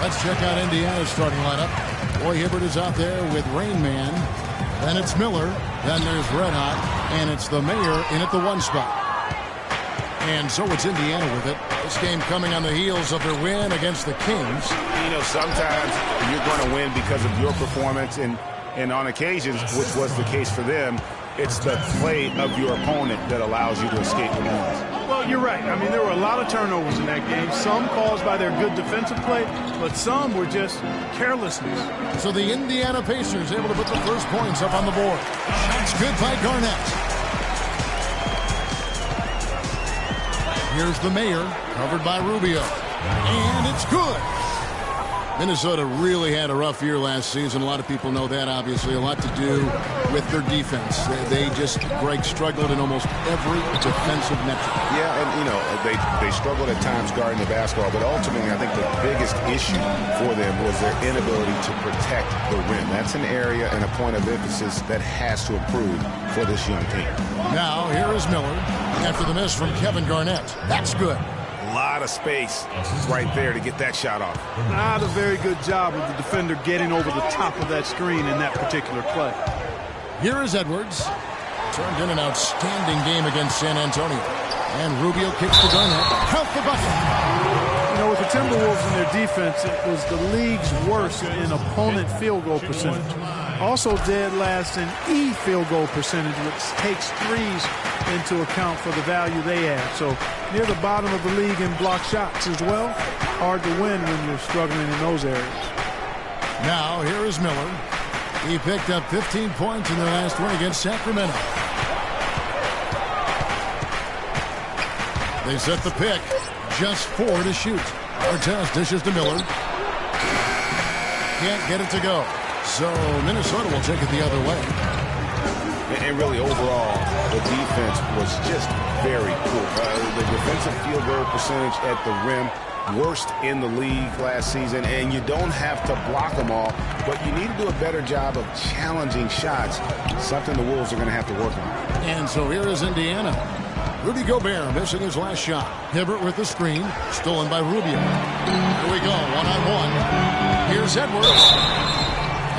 Let's check out Indiana's starting lineup. Roy Hibbert is out there with Rain Man. Then it's Miller. Then there's Red Hot. And it's the Mayor in at the 1 spot. And so it's Indiana with it. This game coming on the heels of their win against the Kings. You know, sometimes you're going to win because of your performance. And on occasions, which was the case for them, it's the play of your opponent that allows you to escape the wins. Well, you're right. I mean, there were a lot of turnovers in that game. Some caused by their good defensive play, but some were just carelessness. So the Indiana Pacers able to put the first points up on the board. Shots good by Garnett. Here's the Mayor, covered by Rubio. And it's good. Minnesota really had a rough year last season. A lot of people know that, obviously. A lot to do with their defense. Greg struggled in almost every defensive metric. Yeah, and, you know, they struggled at times guarding the basketball, but ultimately I think the biggest issue for them was their inability to protect the rim. That's an area and a point of emphasis that has to improve for this young team. Now, here is Miller after the miss from Kevin Garnett. That's good. A lot of space right there to get that shot off. Not a very good job of the defender getting over the top of that screen in that particular play. Here is Edwards. Turned in an outstanding game against San Antonio. And Rubio kicks to Garnett. Count the bucket. You know, with the Timberwolves in their defense, it was the league's worst in opponent field goal percentage. Also dead last in field goal percentage, which takes threes into account for the value they add. So near the bottom of the league in block shots as well. Hard to win when you're struggling in those areas. Now here is Miller. He picked up 15 points in their last win against Sacramento. They set the pick. Just 4 to shoot. Artest dishes to Miller. Can't get it to go. So Minnesota will take it the other way. And really, overall, the defense was just very poor. The defensive field goal percentage at the rim, worst in the league last season. And you don't have to block them all, but you need to do a better job of challenging shots, something the Wolves are going to have to work on. And so here is Indiana. Rudy Gobert missing his last shot. Hibbert with the screen, stolen by Rubio. Here we go, one-on-one. Here's Edwards.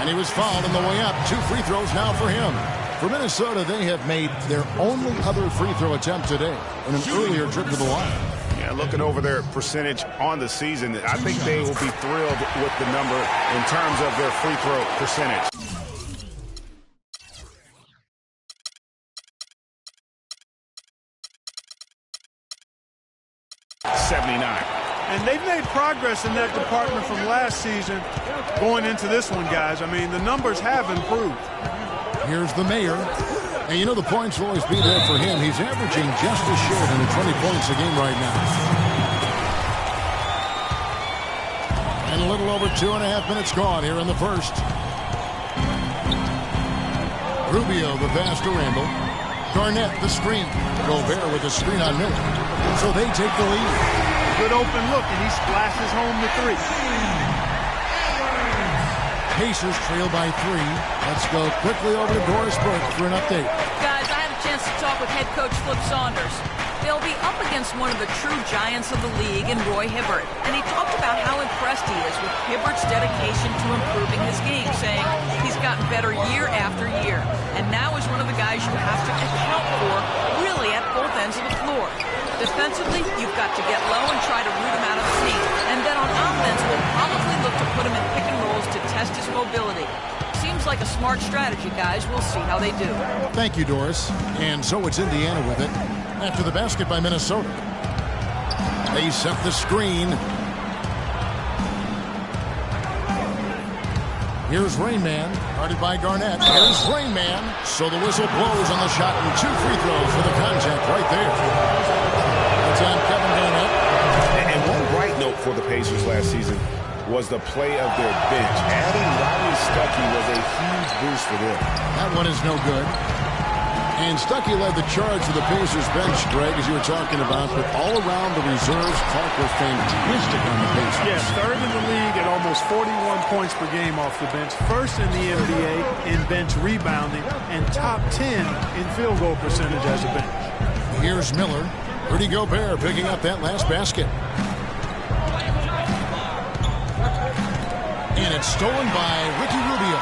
And he was fouled on the way up. 2 free throws now for him. For Minnesota, they have made their only other free throw attempt today in an earlier trip to the line. Yeah, looking over their percentage on the season, I think they will be thrilled with the number in terms of their free throw percentage. And they've made progress in that department from last season going into this one, guys. I mean, the numbers have improved. Here's the Mayor. And you know the points will always be there for him. He's averaging just as short than 20 points a game right now. And a little over 2.5 minutes gone here in the first. Rubio, the pass to Randall. Garnett, the screen. Gobert with the screen on Miller. So they take the lead. Good open look, and he splashes home the 3. Pacers trail by 3. Let's go quickly over to Doris Burke for an update. Guys, I had a chance to talk with head coach Flip Saunders. They'll be up against one of the true giants of the league in Roy Hibbert. And he talked about how impressed he is with Hibbert's dedication to improving his game, saying he's gotten better year after year. And now is one of the guys you have to account for really at both ends of the floor. Defensively, you've got to get low and try to root him out of the paint. And then on offense, we'll probably look to put him in pick and rolls to test his mobility. Seems like a smart strategy, guys. We'll see how they do. Thank you, Doris. And so it's Indiana with it. After the basket by Minnesota. They set the screen. Here's Rain Man, guarded by Garnett. Here's Rain Man. So the whistle blows on the shot and 2 free throws for the contact right there. That's on Kevin Garnett. And one bright note for the Pacers last season was the play of their bench. Adding Rodney Stuckey was a huge boost for them. That one is no good. And Stuckey led the charge for the Pacers bench, Greg, as you were talking about. But all around the reserves, Clark was fantastic on the Pacers. Yes, 3rd in the league at almost 41 points per game off the bench. 1st in the NBA in bench rebounding and top 10 in field goal percentage as a bench. Here's Miller. Rudy Gobert picking up that last basket. it's stolen by Ricky Rubio.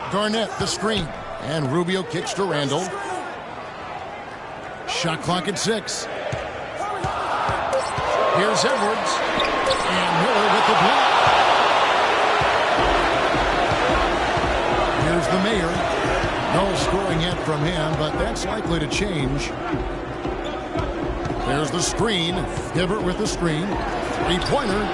Garnett, the screen. And Rubio kicks to Randall. Shot clock at 6. Here's Edwards. And Miller with the block. Here's the Mayor. No scoring yet from him, but that's likely to change. There's the screen. Hibbert with the screen. Three-pointer.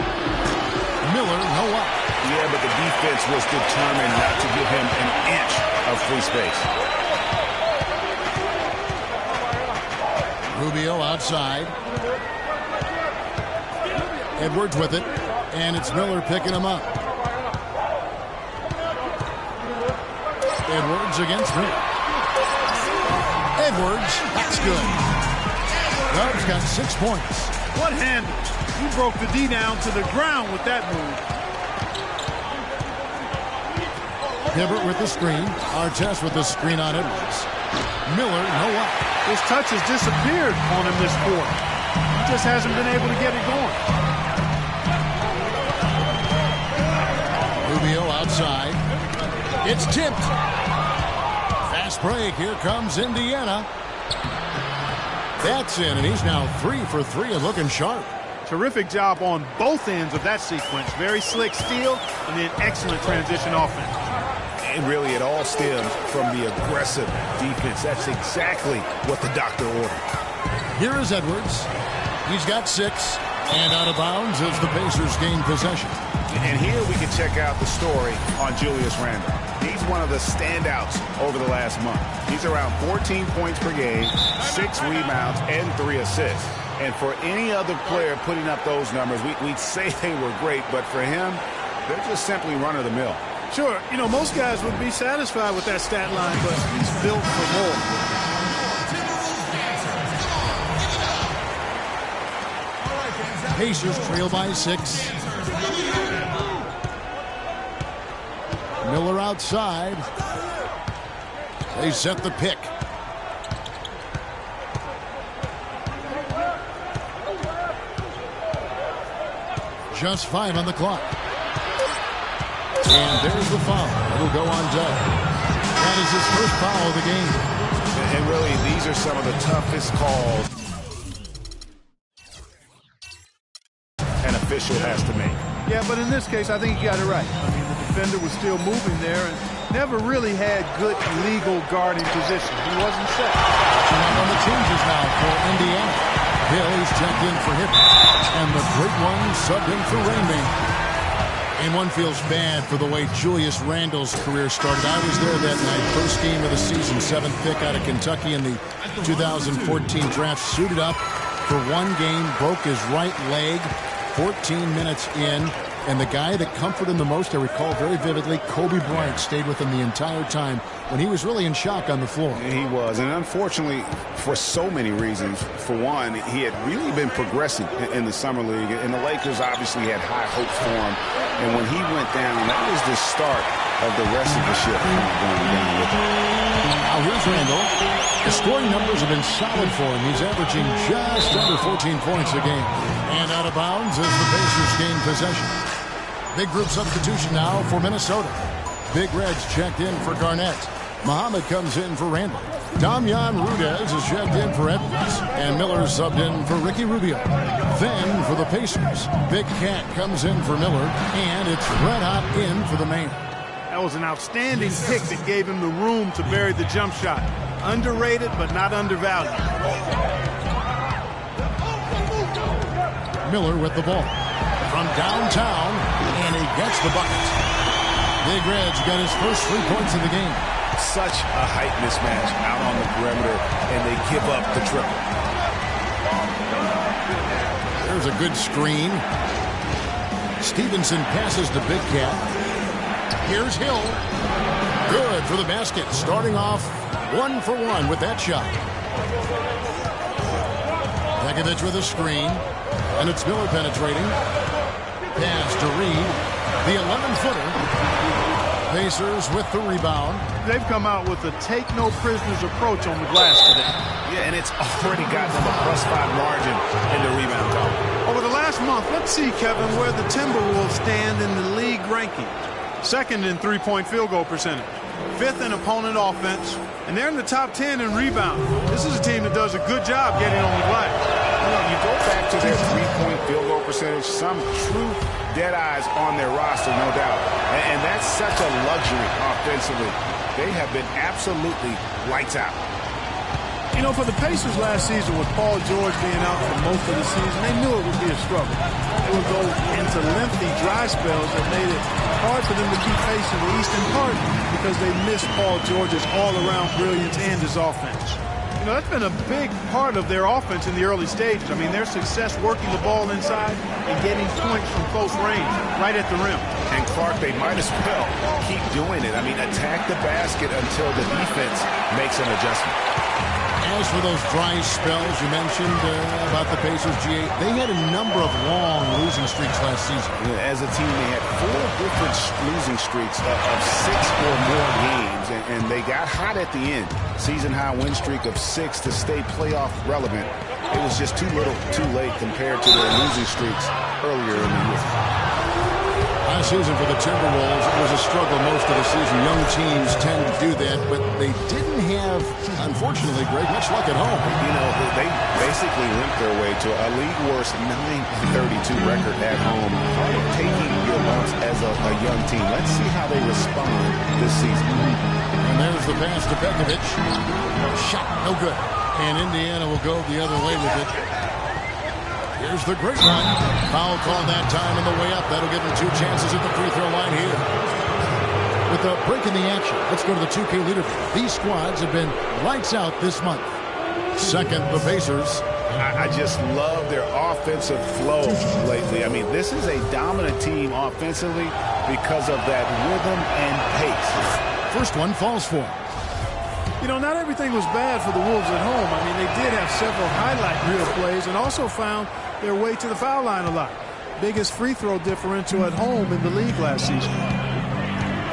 Miller, no up. Yeah, but the defense was determined not to give him an inch of free space. Rubio outside. Edwards with it. And it's Miller picking him up. Edwards against Miller. Edwards, that's good. Dove's got 6 points. What handle? He broke the D down to the ground with that move. Hibbert with the screen. Artest with the screen on Edwards. Miller, no up. His touch has disappeared on him this quarter. He just hasn't been able to get it going. Rubio outside. It's tipped. Fast break. Here comes Indiana. That's in, and he's now 3 for 3 and looking sharp. Terrific job on both ends of that sequence. Very slick steal and then excellent transition offense. And really, it all stems from the aggressive defense. That's exactly what the doctor ordered. Here is Edwards. He's got 6. And out of bounds as the Pacers gain possession. And here we can check out the story on Julius Randle. He's one of the standouts over the last month. He's around 14 points per game, 6 rebounds, and 3 assists. And for any other player putting up those numbers, we'd say they were great, but for him, they're just simply run-of-the-mill. Sure, you know, most guys would be satisfied with that stat line, but he's built for more. Pacers trail by 6. Miller outside. They set the pick. Just 5 on the clock. And there's the foul. It'll go on Dove. That is his first foul of the game. And really, these are some of the toughest calls an official has to make. Yeah, but in this case, I think he got it right. I mean, the defender was still moving there and never really had good legal guarding position. He wasn't set. And on the changes now for Indiana. Hill, he's checked in for Hibbert. And the great one subbed in for Rainmaker. And one feels bad for the way Julius Randle's career started. I was there that night, first game of the season, 7th pick out of Kentucky in the 2014 draft. Suited up for one game, broke his right leg, 14 minutes in. And the guy that comforted him the most, I recall very vividly, Kobe Bryant stayed with him the entire time when he was really in shock on the floor. He was, and unfortunately, for so many reasons. For one, he had really been progressing in the Summer League, and the Lakers obviously had high hopes for him. And when he went down, that was the start of the rest of the ship going down with him. Now here's Randle. The scoring numbers have been solid for him. He's averaging just under 14 points a game. And out of bounds as the Pacers gain possession. Big group substitution now for Minnesota. Big Reds checked in for Garnett. Muhammad comes in for Randle. Damian Rudez is checked in for Edwards. And Miller subbed in for Ricky Rubio. Then for the Pacers, Big Cat comes in for Miller. And it's Red Hot in for the Mayor. That was an outstanding pick that gave him the room to bury the jump shot. Underrated, but not undervalued. Miller with the ball. From downtown, and he gets the bucket. Big Red's got his first 3 points of the game. Such a height mismatch out on the perimeter, and they give up the triple. There's a good screen. Stevenson passes to Big Cat. Here's Hill. Good for the basket. Starting off 1 for 1 with that shot. Pekovic with a screen. And it's Miller penetrating. Pass to Reed. The 11-footer. Pacers with the rebound. They've come out with a take-no-prisoners approach on the glass today. Yeah, and it's already gotten them a +5 margin in the rebound column. Over the last month, let's see, Kevin, where the Timberwolves stand in the league ranking. Second in three-point field goal percentage. Fifth in opponent offense. And they're in the top 10 in rebound. This is a team that does a good job getting on the glass. You go back to their three-point field goal percentage, some true dead eyes on their roster, no doubt. And that's such a luxury offensively. They have been absolutely lights out. You know, for the Pacers last season with Paul George being out for most of the season, they knew it would be a struggle. They would go into lengthy dry spells that made it hard for them to keep pace in the Eastern part because they missed Paul George's all-around brilliance and his offense. You know, that's been a big part of their offense in the early stages. I mean, their success working the ball inside and getting points from close range, right at the rim. And Clark, they might as well keep doing it. I mean, attack the basket until the defense makes an adjustment. As for those dry spells you mentioned about the Pacers, G8, they had a number of long losing streaks last season. As a team, they had 4 different losing streaks of 6 or more games, and they got hot at the end. Season-high win streak of 6 to stay playoff relevant. It was just too little, too late compared to their losing streaks earlier in the year. Last season for the Timberwolves, it was a struggle most of the season. Young teams tend to do that, but they didn't have, unfortunately, Greg, much luck at home. You know, they basically limped their way to a league-worst 9-32 record at home. Part of taking your lumps as a young team. Let's see how they respond this season. And there's the pass to Pekovic. Shot, no good. And Indiana will go the other way with it. Here's the great one. Foul call that time on the way up. That'll give them 2 chances at the free throw line here. With a break in the action, let's go to the 2K leaderboard. These squads have been lights out this month. Second, the Pacers. I just love their offensive flow lately. I mean, this is a dominant team offensively because of that rhythm and pace. First one falls for them. You know, not everything was bad for the Wolves at home. I mean, they did have several highlight reel plays and also found their way to the foul line a lot. Biggest free throw differential at home in the league last season.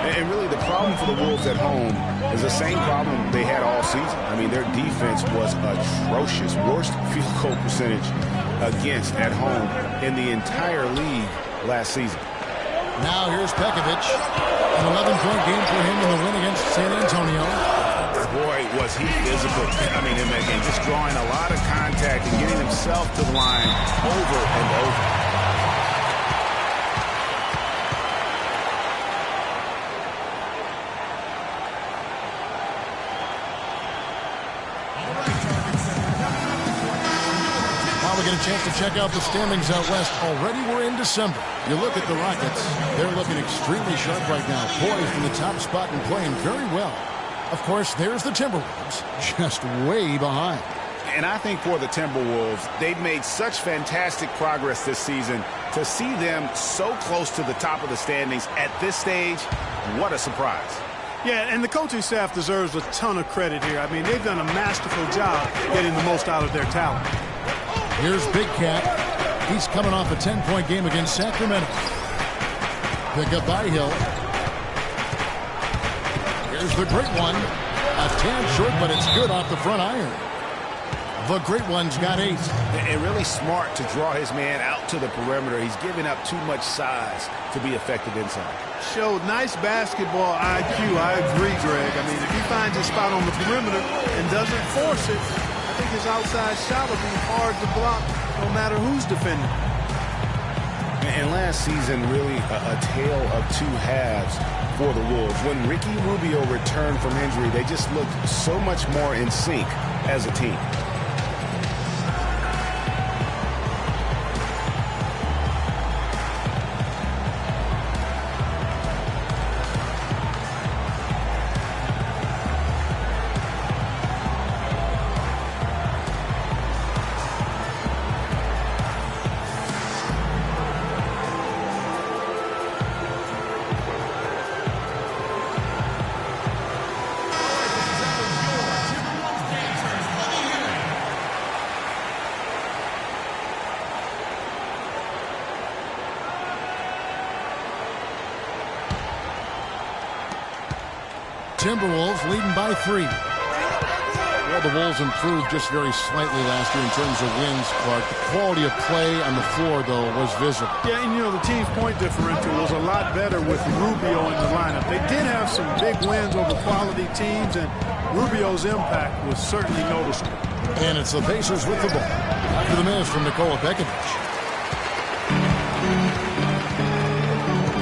And really, the problem for the Wolves at home is the same problem they had all season. I mean, their defense was atrocious. Worst field goal percentage against at home in the entire league last season. Now here's Pekovic. An 11-point game for him in the win against San Antonio. Boy, was he physical. I mean, and just drawing a lot of contact and getting himself to the line over and over. Now we get a chance to check out the standings out west. Already we're in December. You look at the Rockets. They're looking extremely sharp right now. Poised in the top spot and playing very well. Of course, there's the Timberwolves, just way behind. And I think for the Timberwolves, they've made such fantastic progress this season. To see them so close to the top of the standings at this stage, what a surprise. Yeah, and the coaching staff deserves a ton of credit here. I mean, they've done a masterful job getting the most out of their talent. Here's Big Cat. He's coming off a 10-point game against Sacramento. Pick up by Hill. Here's the great one. A tad short, but it's good off the front iron. The great one's got 8. And really smart to draw his man out to the perimeter. He's giving up too much size to be effective inside. Showed nice basketball IQ. I agree, Greg. I mean, if he finds his spot on the perimeter and doesn't force it, I think his outside shot will be hard to block no matter who's defending. And last season, really a tale of 2 halves for the Wolves. When Ricky Rubio returned from injury, they just looked so much more in sync as a team. Timberwolves leading by 3. Well, the Wolves improved just very slightly last year in terms of wins, Clark. The quality of play on the floor, though, was visible. Yeah, and the team's point differential was a lot better with Rubio in the lineup. They did have some big wins over quality teams, and Rubio's impact was certainly noticeable. And it's the Pacers with the ball. After the miss from Nikola Pekovic.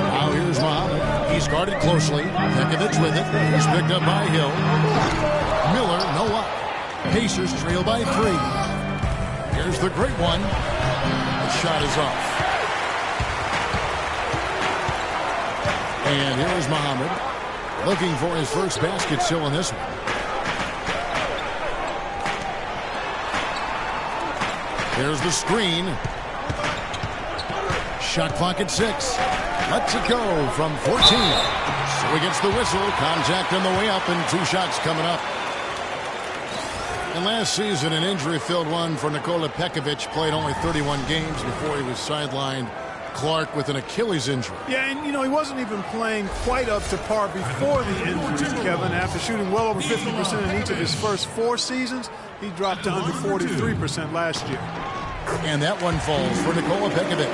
Now here's Muhammad. He's guarded closely. Pekovic with it. He's picked up by Hill. Miller, no up. Pacers trail by 3. Here's the great one. The shot is off. And here's Muhammad. Looking for his first basket still in this one. Here's the screen. Shot clock at 6. Lets it go from 14. So he gets the whistle. Contact on the way up and 2 shots coming up. And last season, an injury-filled one for Nikola Pekovic. Played only 31 games before he was sidelined. Clark with an Achilles injury. Yeah, and he wasn't even playing quite up to par before the injury, Kevin. After shooting well over 50% in each of his first 4 seasons, he dropped to under 43% last year. And that one falls for Nikola Pekovic.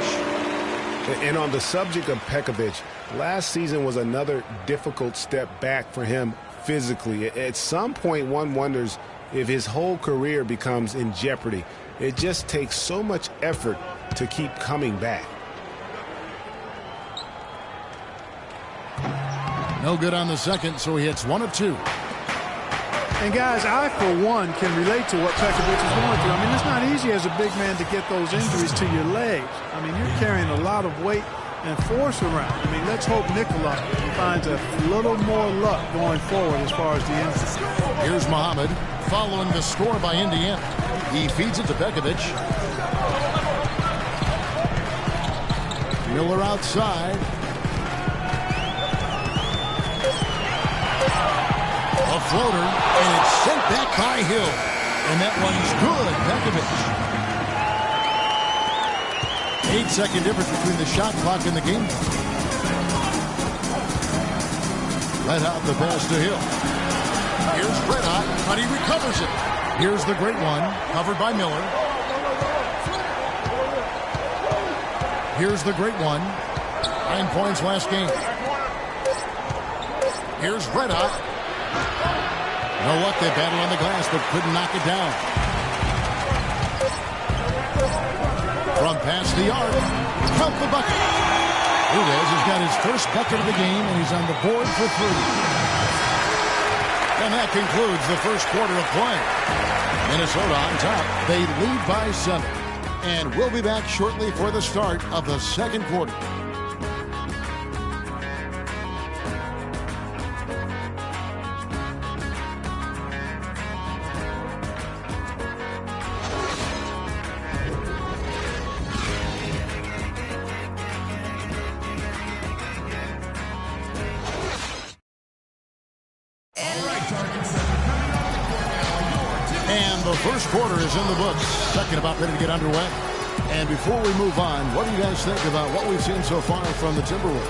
And on the subject of Pekovic, last season was another difficult step back for him physically. At some point, one wonders if his whole career becomes in jeopardy. It just takes so much effort to keep coming back. No good on the second, so he hits 1 of 2. And guys, I, for one, can relate to what Pekovic is going through. I mean, it's not easy as a big man to get those injuries to your legs. I mean, you're carrying a lot of weight and force around. I mean, let's hope Nikola finds a little more luck going forward as far as the injuries. Here's Muhammad following the score by Indiana. He feeds it to Pekovic. Miller outside. A floater, and it's sent back by Hill. And that one's good, Pekovic. 8-second difference between the shot clock and the game. Let out the pass to Hill. Here's Red Hot, but he recovers it. Here's the great one, covered by Miller. Here's the great one. 9 points last game. Here's Red Hot. You know what? They battled on the glass, but couldn't knock it down. From past the arc, count the bucket. Udez has got his first bucket of the game, and he's on the board for 3. And that concludes the first quarter of play. Minnesota on top. They lead by 7. And we'll be back shortly for the start of the second quarter. And the first quarter is in the books. Second about ready to get underway. And before we move on, what do you guys think about what we've seen so far from the Timberwolves?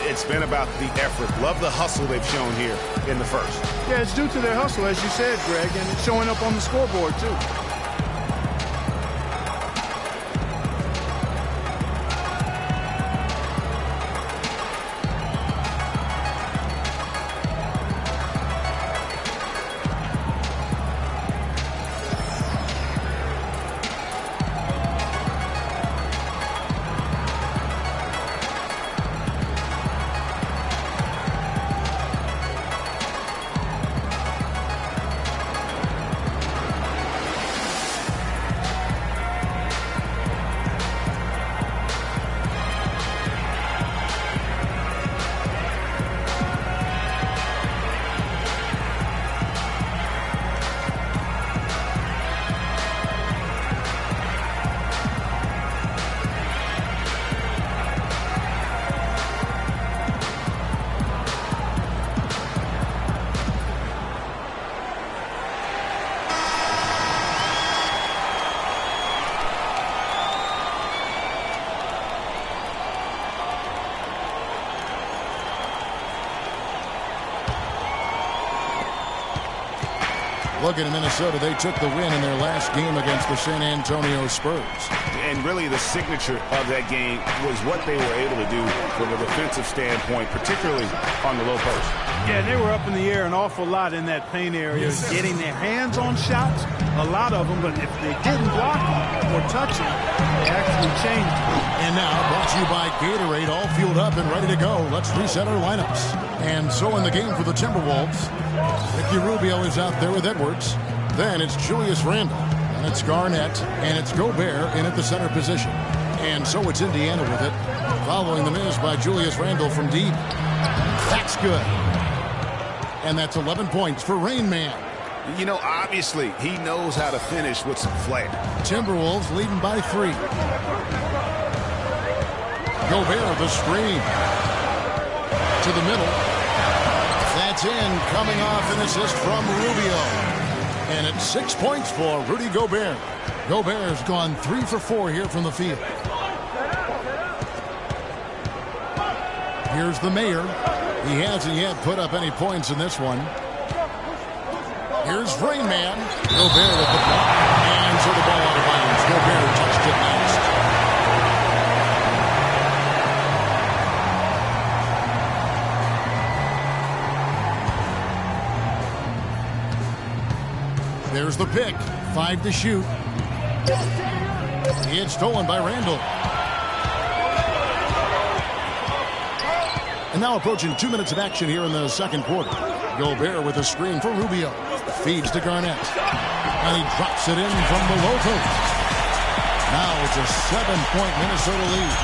It's been about the effort. Love the hustle they've shown here in the first. Yeah, it's due to their hustle, as you said, Greg, and it's showing up on the scoreboard, too. Looking at Minnesota, they took the win in their last game against the San Antonio Spurs. And really the signature of that game was what they were able to do from a defensive standpoint, particularly on the low post. Yeah, they were up in the air an awful lot in that paint area, getting their hands on shots, a lot of them, but if they didn't block them or touch them, they actually changed them. And now, brought to you by Gatorade, all fueled up and ready to go. Let's reset our lineups. And so in the game for the Timberwolves, Ricky Rubio is out there with Edwards. Then it's Julius Randle, and it's Garnett, and it's Gobert in at the center position. And so it's Indiana with it, following the miss by Julius Randle from deep. That's good. And that's 11 points for Rain Man. You know, obviously, he knows how to finish with some flair. Timberwolves leading by 3. Gobert, the screen. To the middle. That's in, coming off an assist from Rubio. And it's 6 points for Rudy Gobert. Gobert's gone 3 for 4 here from the field. Here's the mayor. He hasn't yet put up any points in this one. Here's Rain Man. Gobert with the block. And so the ball out of bounds. Gobert touched it last. There's the pick. 5 to shoot. It's stolen by Randle. And now approaching 2 minutes of action here in the second quarter. Gobert with a screen for Rubio. Feeds to Garnett. And he drops it in from the low post. Now it's a 7-point Minnesota lead.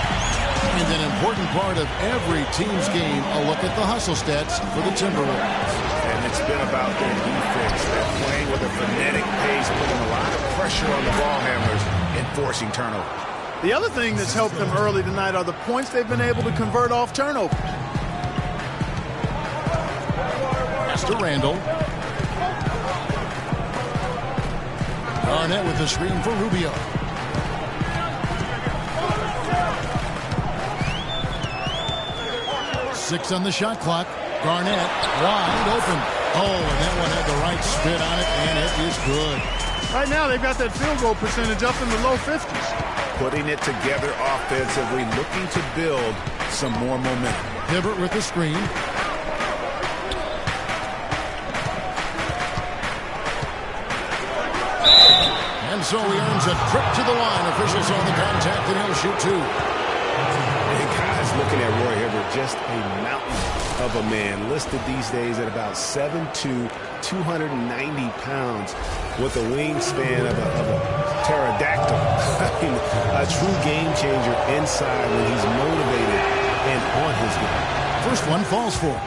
And an important part of every team's game, a look at the hustle stats for the Timberwolves. And it's been about their defense. They're playing with a frenetic pace, putting a lot of pressure on the ball handlers and forcing turnover. The other thing that's helped them early tonight are the points they've been able to convert off turnover. Pass to Randle. Garnett with the screen for Rubio. Six on the shot clock. Garnett wide open. Oh, and that one had the right spin on it, and it is good. Right now, they've got that field goal percentage up in the low 50s. Putting it together offensively, looking to build some more momentum. Hibbert with the screen. And so he earns a trip to the line. Officials saw the contact, and he'll shoot 2. And guys, looking at Roy Hibbert, just a mountain of a man, listed these days at about 7'2", 290 pounds, with a wingspan of a pterodactyl. I mean, a true game changer inside when he's motivated and on his game. First one falls for him.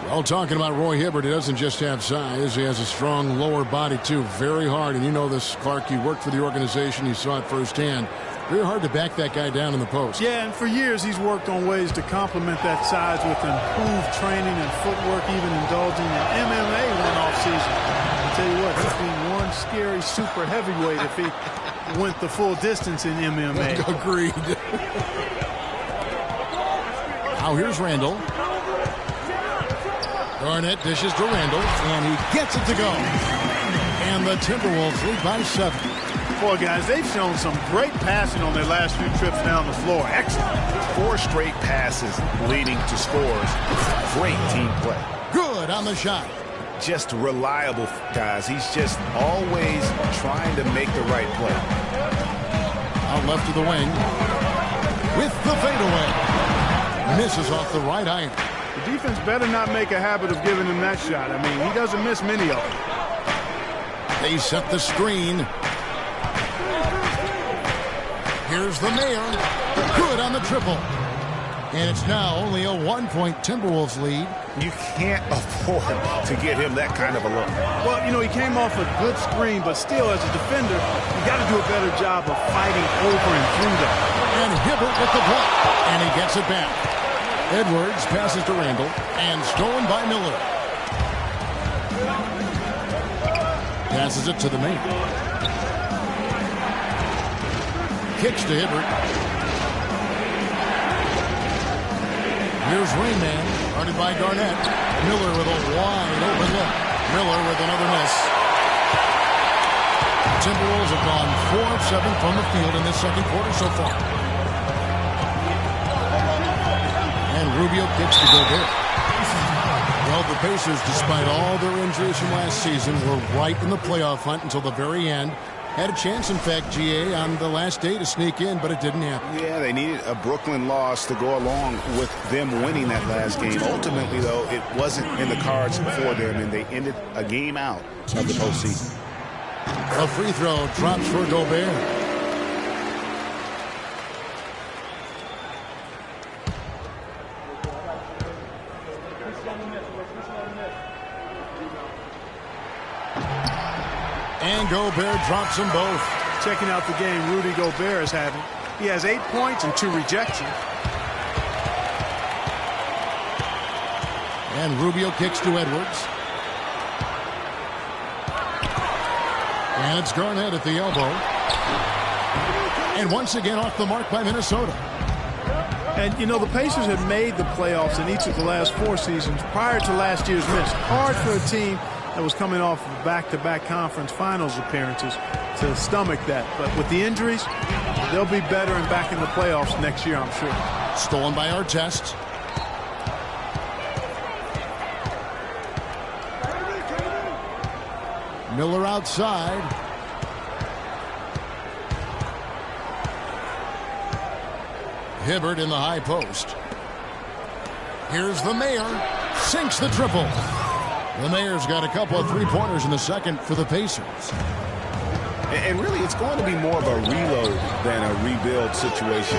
Well, talking about Roy Hibbert, he doesn't just have size. He has a strong lower body, too. Very hard. And you know this, Clark. You worked for the organization. You saw it firsthand. Very hard to back that guy down in the post. Yeah, and for years he's worked on ways to complement that size with improved training and footwork, even indulging in MMA one-off season. I'll tell you what, he'd be one scary super heavyweight if he went the full distance in MMA. Agreed. Now here's Randle. Garnett dishes to Randle, and he gets it to go. And the Timberwolves lead by 7. Boy, guys, they've shown some great passing on their last few trips down the floor. Excellent. 4 straight passes leading to scores. Great team play. Good on the shot. Just reliable, guys. He's just always trying to make the right play. Out left to the wing. With the fadeaway. Misses off the right iron. The defense better not make a habit of giving him that shot. I mean, he doesn't miss many of them. They set the screen. Here's the mayor. Good on the triple. And it's now only a 1-point Timberwolves lead. You can't afford to get him that kind of a look. Well, you know, he came off a good screen, but still, as a defender, you got to do a better job of fighting over and through that. And Hibbert with the block. And he gets it back. Edwards passes to Randle. And stolen by Miller. Passes it to the mayor. Kicks to Hibbert. Here's Rain Man, guarded by Garnett. Miller with a wide open look. Miller with another miss. Timberwolves have gone 4 of 7 from the field in this second quarter so far. And Rubio kicks to Gobert. Well, the Pacers, despite all their injuries from last season, were right in the playoff hunt until the very end. Had a chance, in fact, GA, on the last day to sneak in, but it didn't happen. Yeah, they needed a Brooklyn loss to go along with them winning that last game. Ultimately, though, it wasn't in the cards for them, and they ended a game out of the postseason. A free throw drops for Gobert. And Gobert drops them both. Checking out the game Rudy Gobert is having. He has 8 points and 2 rejections. And Rubio kicks to Edwards. And it's Garnett at the elbow. And once again off the mark by Minnesota. And, you know, the Pacers have made the playoffs in each of the last 4 seasons prior to last year's miss. Hard for a team that was coming off of back-to-back conference finals appearances to stomach that. But with the injuries, they'll be better and back in the playoffs next year, I'm sure. Stolen by Artest. Miller outside. Hibbert in the high post. Here's the Mayor. Sinks the triple. The Mayor's got a couple of three-pointers in the second for the Pacers. And really, it's going to be more of a reload than a rebuild situation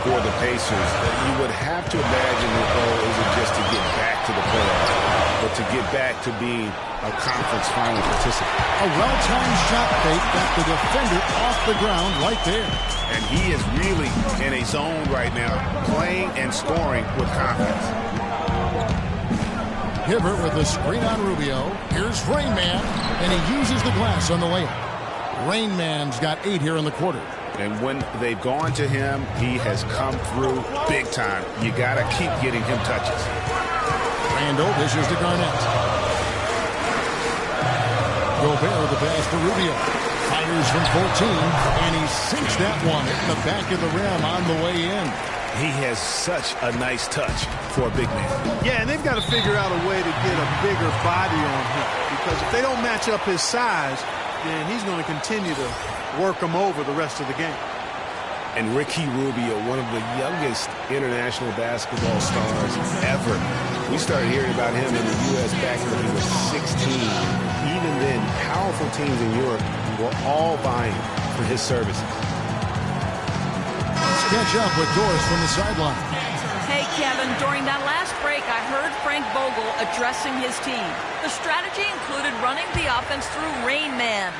for the Pacers. You would have to imagine the goal isn't just to get back to the playoffs, but to get back to being a conference final participant. A well-timed shot fake got the defender off the ground right there. And he is really in a zone right now, playing and scoring with confidence. Hibbert with a screen on Rubio. Here's Rain Man, and he uses the glass on the layup. Rain Man's got 8 here in the quarter. And when they've gone to him, he has come through big time. You got to keep getting him touches. Randall dishes to Garnett. Gobert with the pass to Rubio. Fires from 14, and he sinks that one in the back of the rim on the way in. He has such a nice touch for a big man. Yeah, and they've got to figure out a way to get a bigger body on him, because if they don't match up his size, then he's going to continue to work them over the rest of the game. And Ricky Rubio, one of the youngest international basketball stars ever. We started hearing about him in the U.S. back when he was 16. Even then, powerful teams in Europe were all vying for his services. Let's catch up with Doris from the sideline. Hey, Kevin, during that last break, I heard Frank Vogel addressing his team. The strategy included running the offense through Rain Man.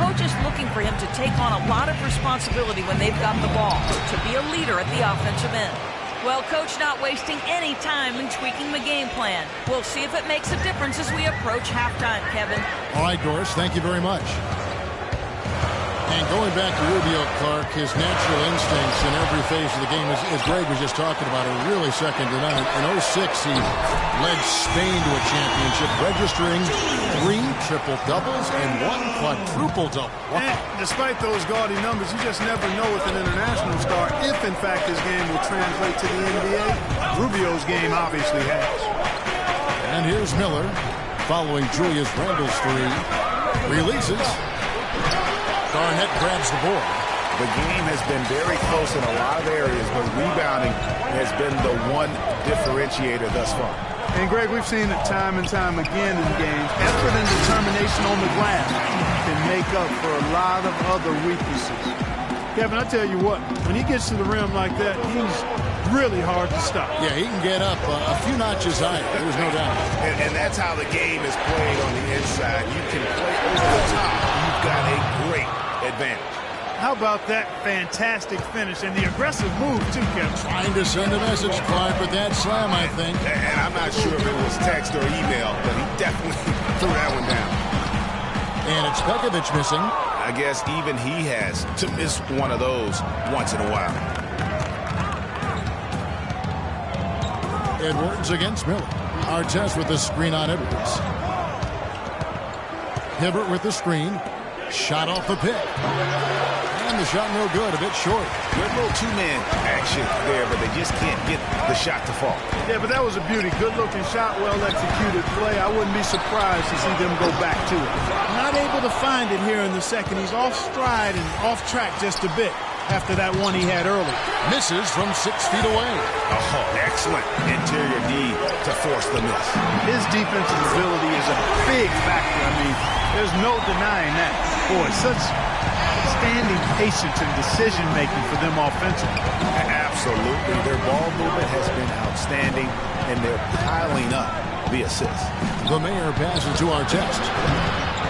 Coach is looking for him to take on a lot of responsibility when they've got the ball, to be a leader at the offensive end. Well, Coach not wasting any time in tweaking the game plan. We'll see if it makes a difference as we approach halftime, Kevin. All right, Doris, thank you very much. And going back to Rubio, Clark, his natural instincts in every phase of the game, as Greg was just talking about, are really second to none. In 06, he led Spain to a championship, registering 3 triple-doubles and 1 quadruple-double. Wow. Despite those gaudy numbers, you just never know with an international star if, in fact, his game will translate to the NBA. Rubio's game obviously has. And here's Miller, following Julius Randle's 3. Releases. Garnett grabs the board. The game has been very close in a lot of areas, but rebounding has been the one differentiator thus far. And, Greg, we've seen it time and time again in games. Effort and determination on the glass can make up for a lot of other weaknesses. Kevin, I tell you what, when he gets to the rim like that, he's really hard to stop. Yeah, he can get up a few notches higher. There's no doubt. And that's how the game is played on the inside. You can play over the top. You've got a great advantage. How about that fantastic finish and the aggressive move, too, Kevin? Trying to send a message, Clark, with that slam, I think. And I'm not sure if it was text or email, but he definitely threw that one down. And it's Pekovic missing. I guess even he has to miss one of those once in a while. Edwards against Miller. Artest with the screen on Edwards. Hibbert with the screen. Shot off the pick. And the shot no good, a bit short. Good little two-man action there, but they just can't get the shot to fall. Yeah, but that was a beauty. Good-looking shot, well-executed play. I wouldn't be surprised to see them go back to it. Not able to find it here in the second. He's off stride and off track just a bit after that one he had early. Misses from 6 feet away. Oh, excellent interior D to force the miss. His defensive ability is a big factor. I mean, there's no denying that. Boy, such standing patience and decision-making for them offensively. Absolutely. Their ball movement has been outstanding, and they're piling up the assists. The mayor passes to our test.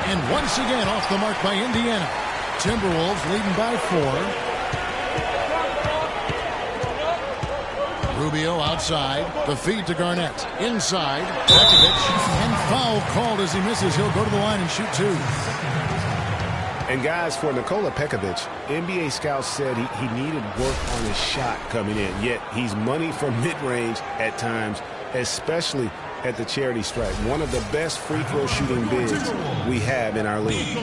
And once again off the mark by Indiana. Timberwolves leading by 4. Rubio outside. The feed to Garnett. Inside. Pekovic. And foul called as he misses. He'll go to the line and shoot 2. And guys, for Nikola Pekovic, NBA scouts said he needed work on his shot coming in. Yet he's money from mid-range at times, especially at the charity stripe. One of the best free throw shooting bigs we have in our league.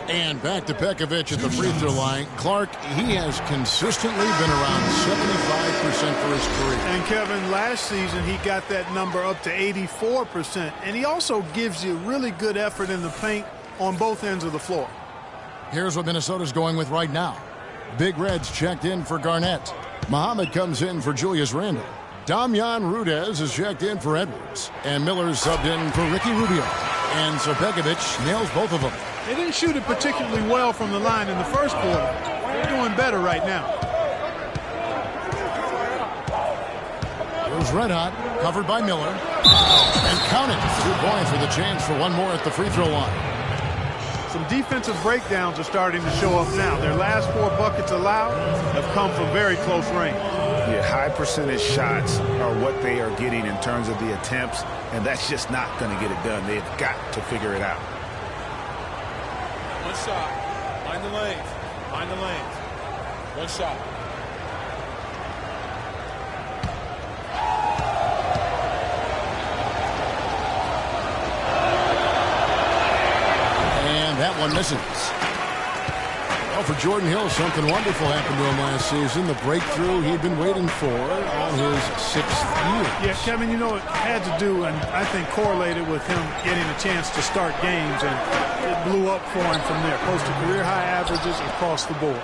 And back to Pekovic at the free throw line. Clark, he has consistently been around 75% for his career. And Kevin, last season he got that number up to 84%. And he also gives you really good effort in the paint on both ends of the floor. Here's what Minnesota's going with right now. Big Red's checked in for Garnett. Muhammad comes in for Julius Randle. Damian Rudez is checked in for Edwards. And Miller's subbed in for Ricky Rubio. And so Pekovic nails both of them. They didn't shoot it particularly well from the line in the first quarter. They're doing better right now. It was red hot, covered by Miller. And counted. 2 points with a chance for one more at the free throw line. Some defensive breakdowns are starting to show up now. Their last 4 buckets allowed have come from very close range. Yeah, high percentage shots are what they are getting in terms of the attempts, and that's just not going to get it done. They've got to figure it out. One shot. Find the lanes. Find the lanes. One shot. That one misses. Well, for Jordan Hill, something wonderful happened to him last season. The breakthrough he'd been waiting for on his 6th year. Yeah, Kevin, you know, it had to do, and I think correlated with him getting a chance to start games, and it blew up for him from there. Posted career-high averages across the board.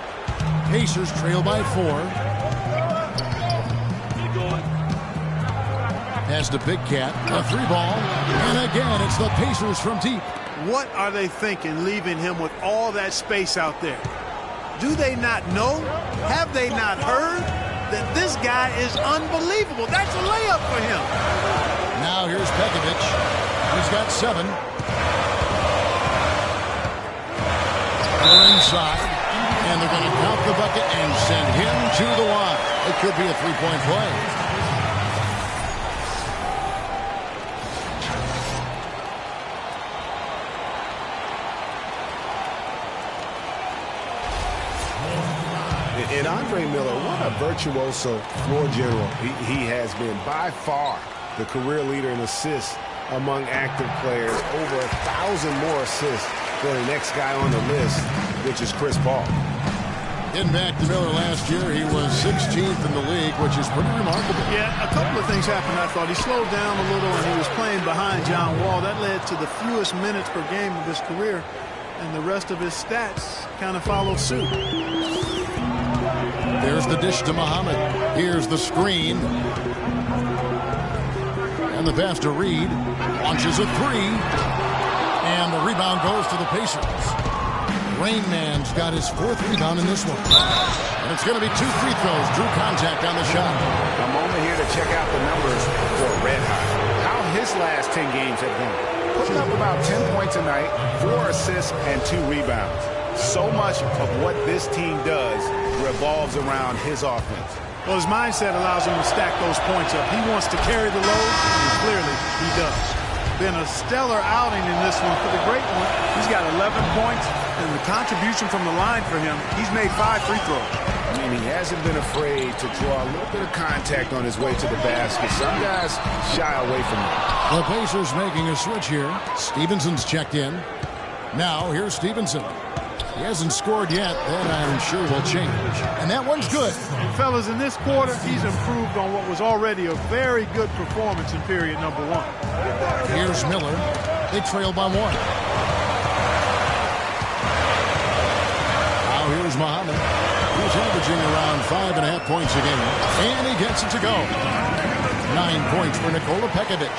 Pacers trail by 4. Pass to Big Cat, a 3-ball, and again, it's the Pacers from deep. What are they thinking leaving him with all that space out there? Do they not know? Have they not heard that this guy is unbelievable? That's a layup for him. Now here's Pekovic. He's got 7. They're inside, and they're going to count the bucket and send him to the line. It could be a 3-point play. And Andre Miller, what a virtuoso floor general he has been. By far the career leader in assists among active players. Over 1,000 more assists for the next guy on the list, which is Chris Paul. Getting back to Miller last year, he was 16th in the league, which is pretty remarkable. Yeah, a couple of things happened, I thought. He slowed down a little, and he was playing behind John Wall. That led to the fewest minutes per game of his career, and the rest of his stats kind of followed suit. There's the dish to Muhammad. Here's the screen. And the pass to Reed. Launches a 3. And the rebound goes to the Pacers. Rain Man's got his 4th rebound in this one. And it's going to be 2 free throws. Drew contact on the shot. A moment here to check out the numbers for Red Hot. How his last 10 games have gone. Putting up about 10 points a night, 4 assists, and 2 rebounds. So much of what this team does revolves around his offense. Well, his mindset allows him to stack those points up. He wants to carry the load, and clearly he does. Been a stellar outing in this one for the great one. He's got 11 points, and the contribution from the line for him, he's made 5 free throws. I mean, he hasn't been afraid to draw a little bit of contact on his way to the basket. Some guys shy away from it. The Pacers making a switch here. Stevenson's checked in. Now here's Stevenson. He hasn't scored yet. That I'm sure will change. And that one's good. Fellas, in this quarter, he's improved on what was already a very good performance in period number 1. Here's Miller. They trail by 1. Now here's Muhammad. He's averaging around 5.5 points a game. And he gets it to go. 9 points for Nikola Pekovic.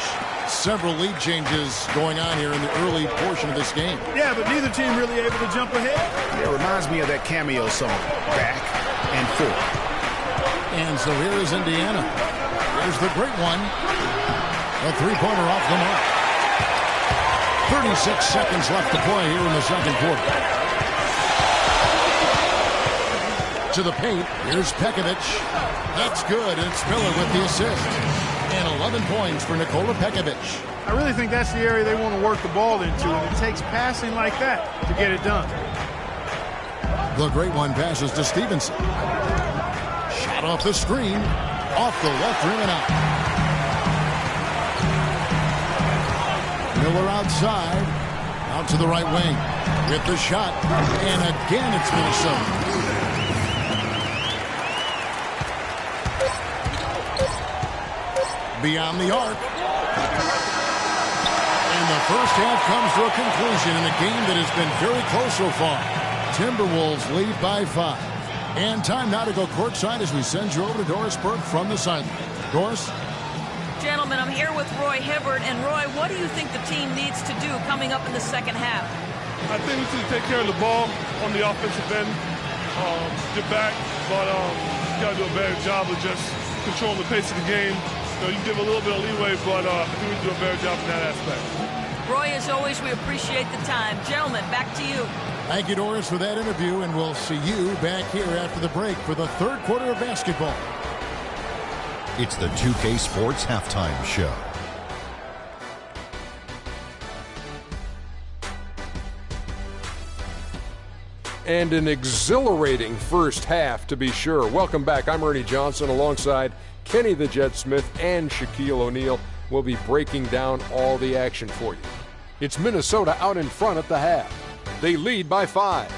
Several lead changes going on here in the early portion of this game. Yeah, but neither team really able to jump ahead. It reminds me of that cameo song, Back and Forth. And so here is Indiana. Here's the great one. A three-pointer off the mark. 36 seconds left to play here in the second quarter. To the paint. Here's Pekovic. That's good. It's Miller with the assist. And 11 points for Nikola Pekovic. I really think that's the area they want to work the ball into, and it takes passing like that to get it done. The great one passes to Stevenson. Shot off the screen. Off the left rim and out. Miller outside. Out to the right wing. With the shot. And again it's Minnesota. Beyond the arc. And the first half comes to a conclusion in a game that has been very close so far. Timberwolves lead by 5. And time now to go courtside as we send you over to Doris Burke from the sideline. Doris? Gentlemen, I'm here with Roy Hibbert. And Roy, what do you think the team needs to do coming up in the second half? I think we need to take care of the ball on the offensive end. Get back, but you got to do a better job of just controlling the pace of the game. You know, you give a little bit of leeway, but I think we do a better job in that aspect. Roy, as always, we appreciate the time. Gentlemen, back to you. Thank you, Doris, for that interview, and we'll see you back here after the break for the third quarter of basketball. It's the 2K Sports Halftime Show. And an exhilarating first half, to be sure. Welcome back. I'm Ernie Johnson alongside Kenny the Jet Smith and Shaquille O'Neal. We'll be breaking down all the action for you. It's Minnesota out in front at the half. They lead by 5.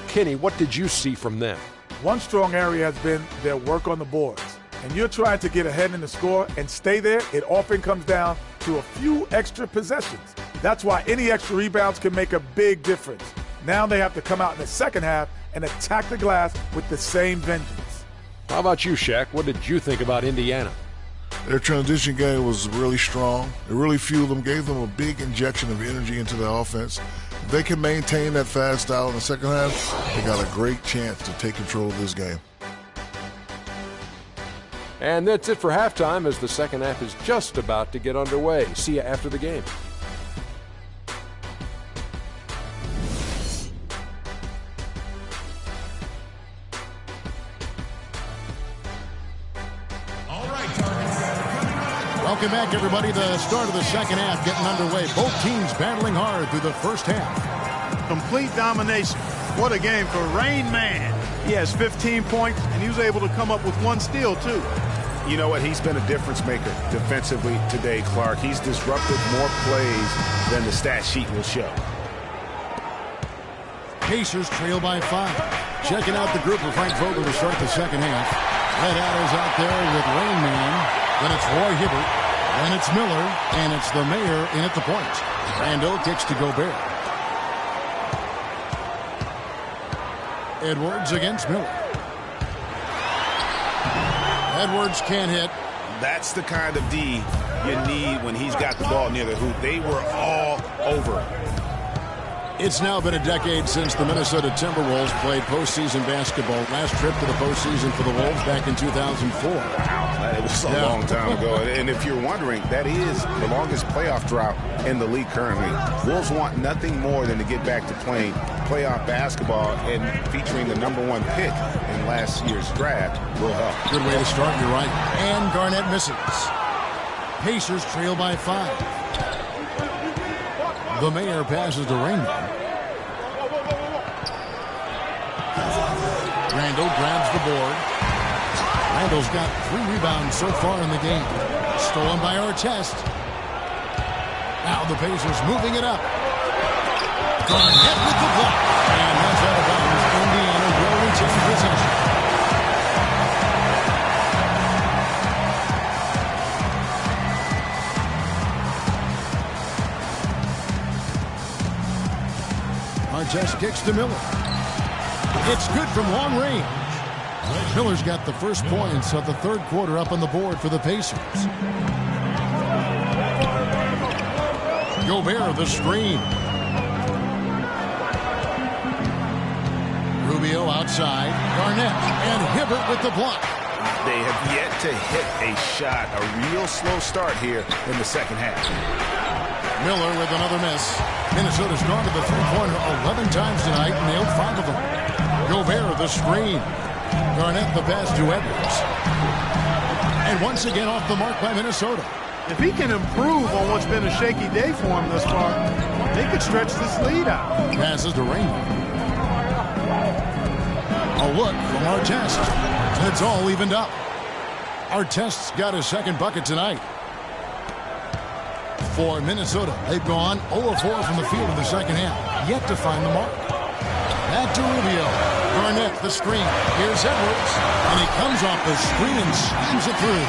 Kenny, what did you see from them? One strong area has been their work on the boards. And you're trying to get ahead in the score and stay there, it often comes down to a few extra possessions. That's why any extra rebounds can make a big difference. Now they have to come out in the second half and attack the glass with the same vengeance. How about you, Shaq? What did you think about Indiana? Their transition game was really strong. It really fueled them, gave them a big injection of energy into their offense. If they can maintain that fast style in the second half, they got a great chance to take control of this game. And that's it for halftime as the second half is just about to get underway. See you after the game. Welcome back, everybody. The start of the second half getting underway. Both teams battling hard through the first half. Complete domination. What a game for Rain Man. He has 15 points, and he was able to come up with 1 steal, too. You know what? He's been a difference maker defensively today, Clark. He's disrupted more plays than the stat sheet will show. Pacers trail by 5. Checking out the group of Frank Vogel to start the second half. Red Adder's out there with Rain Man. Then it's Roy Hibbert. Then it's Miller. And it's the Mayor in at the point. Randall kicks to Gobert. Edwards against Miller. Edwards can't hit. That's the kind of D you need when he's got the ball near the hoop. They were all over. It's now been a decade since the Minnesota Timberwolves played postseason basketball. Last trip to the postseason for the Wolves back in 2004. Wow, it was a long time ago. And if you're wondering, that is the longest playoff drought in the league currently. Wolves want nothing more than to get back to playing playoff basketball, and featuring the #1 pick in last year's draft will help. Good way to start, you're right. And Garnett misses. Pacers trail by 5. The Mayor passes to Rainbow. Randall grabs the board. Randall's got 3 rebounds so far in the game. Stolen by Artest. Now the Pacers moving it up. Garnett with the block. And that's out of bounds. Indiana will retain possession. Artest kicks to Miller. It's good from long range. Miller's got the first points of the third quarter up on the board for the Pacers. Gobert the screen. Rubio outside. Garnett and Hibbert with the block. They have yet to hit a shot. A real slow start here in the second half. Miller with another miss. Minnesota's gone to the three-pointer 11 times tonight, nailed 5 of them. Gobert the screen. Garnett the pass to Edwards. And once again off the mark by Minnesota. If he can improve on what's been a shaky day for him thus far, they could stretch this lead out. Passes to Raymond. A look from Artest. It's all evened up. Artest's got his second bucket tonight. For Minnesota, they've gone 0-4 from the field in the second half. Yet to find the mark. Back to Rubio. Garnett, the screen. Here's Edwards. And he comes off the screen and slams it through.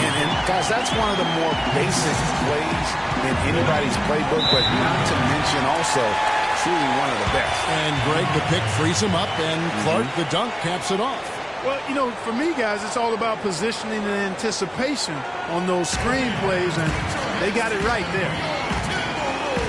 And guys, that's one of the more basic plays in anybody's playbook, but not to mention also truly one of the best. And Greg, the pick frees him up, and Clark, the dunk, caps it off. Well, you know, for me, guys, it's all about positioning and anticipation on those screen plays, and they got it right there.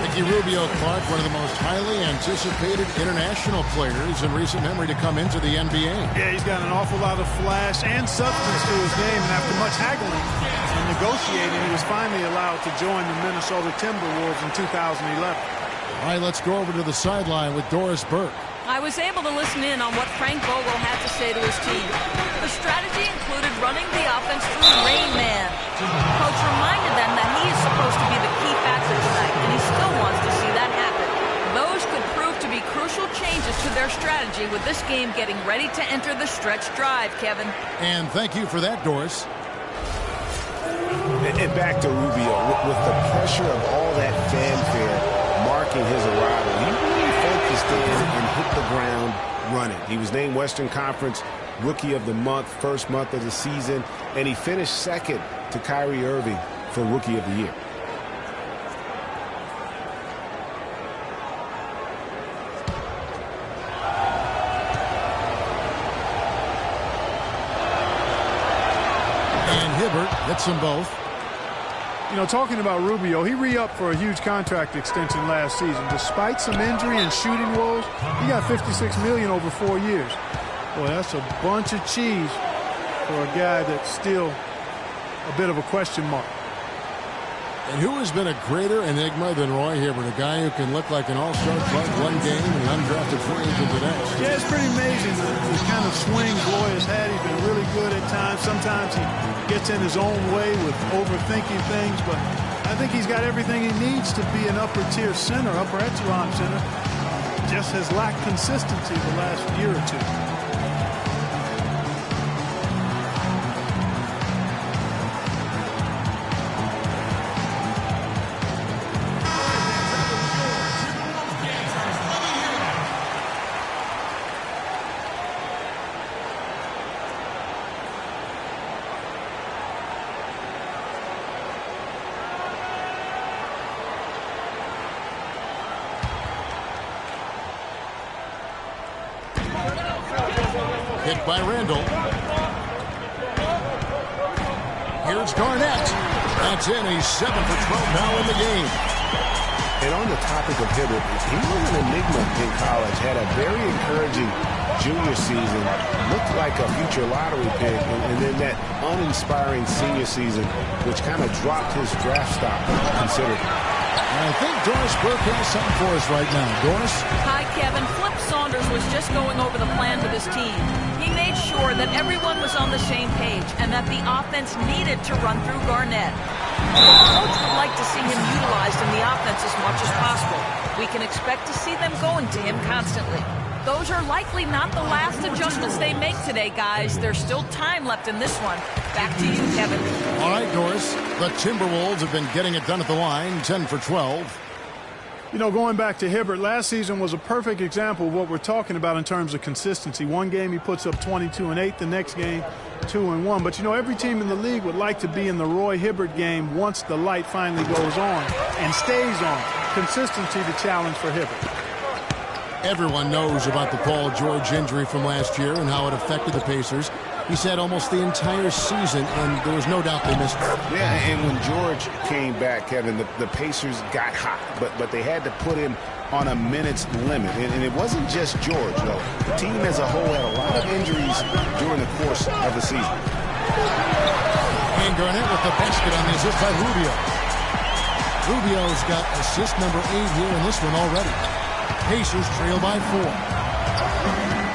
Ricky Rubio, Clark, one of the most highly anticipated international players in recent memory to come into the NBA. Yeah, he's got an awful lot of flash and substance to his game, and after much haggling and negotiating, he was finally allowed to join the Minnesota Timberwolves in 2011. All right, let's go over to the sideline with Doris Burke. I was able to listen in on what Frank Vogel had to say to his team. The strategy included running the offense through Rain Man. Coach reminded them that he is supposed to be the key factor tonight, and he still wants to see that happen. Those could prove to be crucial changes to their strategy with this game getting ready to enter the stretch drive, Kevin. And thank you for that, Doris. And back to Rubio. With the pressure of all that fanfare marking his arrival, he really focused in and hit the ground running. He was named Western Conference Rookie of the Month, first month of the season, and he finished second to Kyrie Irving for Rookie of the Year. And Hibbert hits them both. You know, talking about Rubio, he re-upped for a huge contract extension last season. Despite some injury and shooting woes, he got $56 million over 4 years. Boy, that's a bunch of cheese for a guy that's still a bit of a question mark. And who has been a greater enigma than Roy Hibbert, a guy who can look like an all-star club one game and an undrafted free agent the next? Yeah, it's pretty amazing the kind of swing Roy has had. He's been really good at times. Sometimes he gets in his own way with overthinking things, but I think he's got everything he needs to be an upper-tier center, upper echelon center. Just has lacked consistency the last year or two. Hit by Randall. Here's Garnett. That's in. He's 7 for 12 now in the game. And on the topic of Hibbert, he was an enigma in college. Had a very encouraging junior season. Looked like a future lottery pick. And then that uninspiring senior season, which kind of dropped his draft stock considerably. I think Doris Burke has something for us right now. Doris? Hi, Kevin. Flip Saunders was just going over the plan with his team. He made sure that everyone was on the same page and that the offense needed to run through Garnett. The coach would like to see him utilized in the offense as much as possible. We can expect to see them going to him constantly. Those are likely not the last adjustments they make today, guys. There's still time left in this one. Back to you, Kevin. All right, Doris. The Timberwolves have been getting it done at the line, 10 for 12. You know, going back to Hibbert, last season was a perfect example of what we're talking about in terms of consistency. One game he puts up 22 and 8, the next game 2 and 1. But you know, every team in the league would like to be in the Roy Hibbert game once the light finally goes on and stays on. Consistency the challenge for Hibbert. Everyone knows about the Paul George injury from last year and how it affected the Pacers. He said almost the entire season, and there was no doubt they missed it. Yeah, and when George came back, Kevin, the Pacers got hot, but they had to put him on a minutes limit. And it wasn't just George, though. The team as a whole had a lot of injuries during the course of the season. And Garnett with the basket on the assist by Rubio. Rubio's got assist number 8 here in this one already. Pacers trail by 4.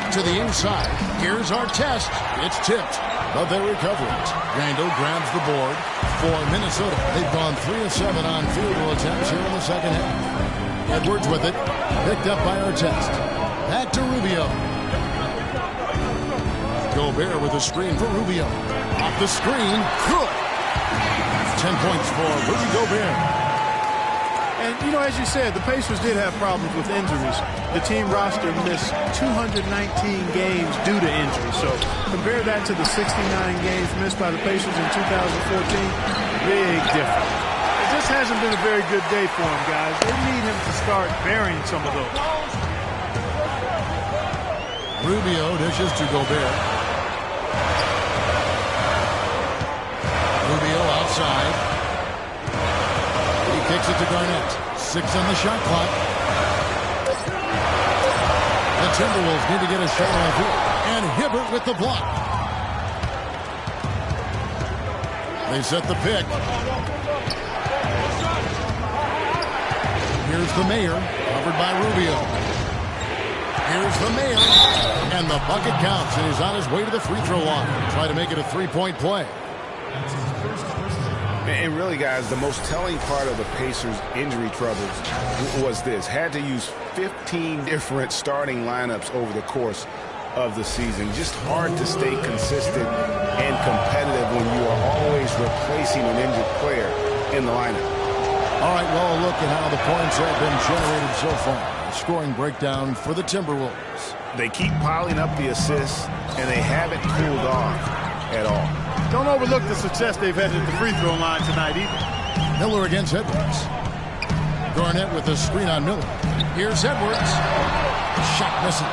To the inside. Here's our test. It's tipped, but they recover it. Randall grabs the board for Minnesota. They've gone 3 of 7 on field goal attempts here in the second half. Edwards with it. Picked up by our test. Back to Rubio. Gobert with a screen for Rubio. Off the screen. Good. 10 points for Rudy Gobert. And, you know, as you said, the Pacers did have problems with injuries. The team roster missed 219 games due to injury. So compare that to the 69 games missed by the Pacers in 2014. Big difference. It just hasn't been a very good day for him, guys. They need him to start burying some of those. Rubio dishes to Gobert. Rubio outside. He kicks it to Garnett. 6 on the shot clock. The Timberwolves need to get a shot on field. And Hibbert with the block. They set the pick. Here's the Mayor, covered by Rubio. Here's the Mayor. And the bucket counts, and he's on his way to the free throw line. Try to make it a 3-point play. And really, guys, the most telling part of the Pacers' injury troubles was this. Had to use 15 different starting lineups over the course of the season. Just hard to stay consistent and competitive when you are always replacing an injured player in the lineup. All right, well, a look at how the points have been generated so far. A scoring breakdown for the Timberwolves. They keep piling up the assists, and they haven't cooled off at all. Don't overlook the success they've had at the free throw line tonight either. Miller against Edwards. Garnett with a screen on Miller. Here's Edwards. Shot misses.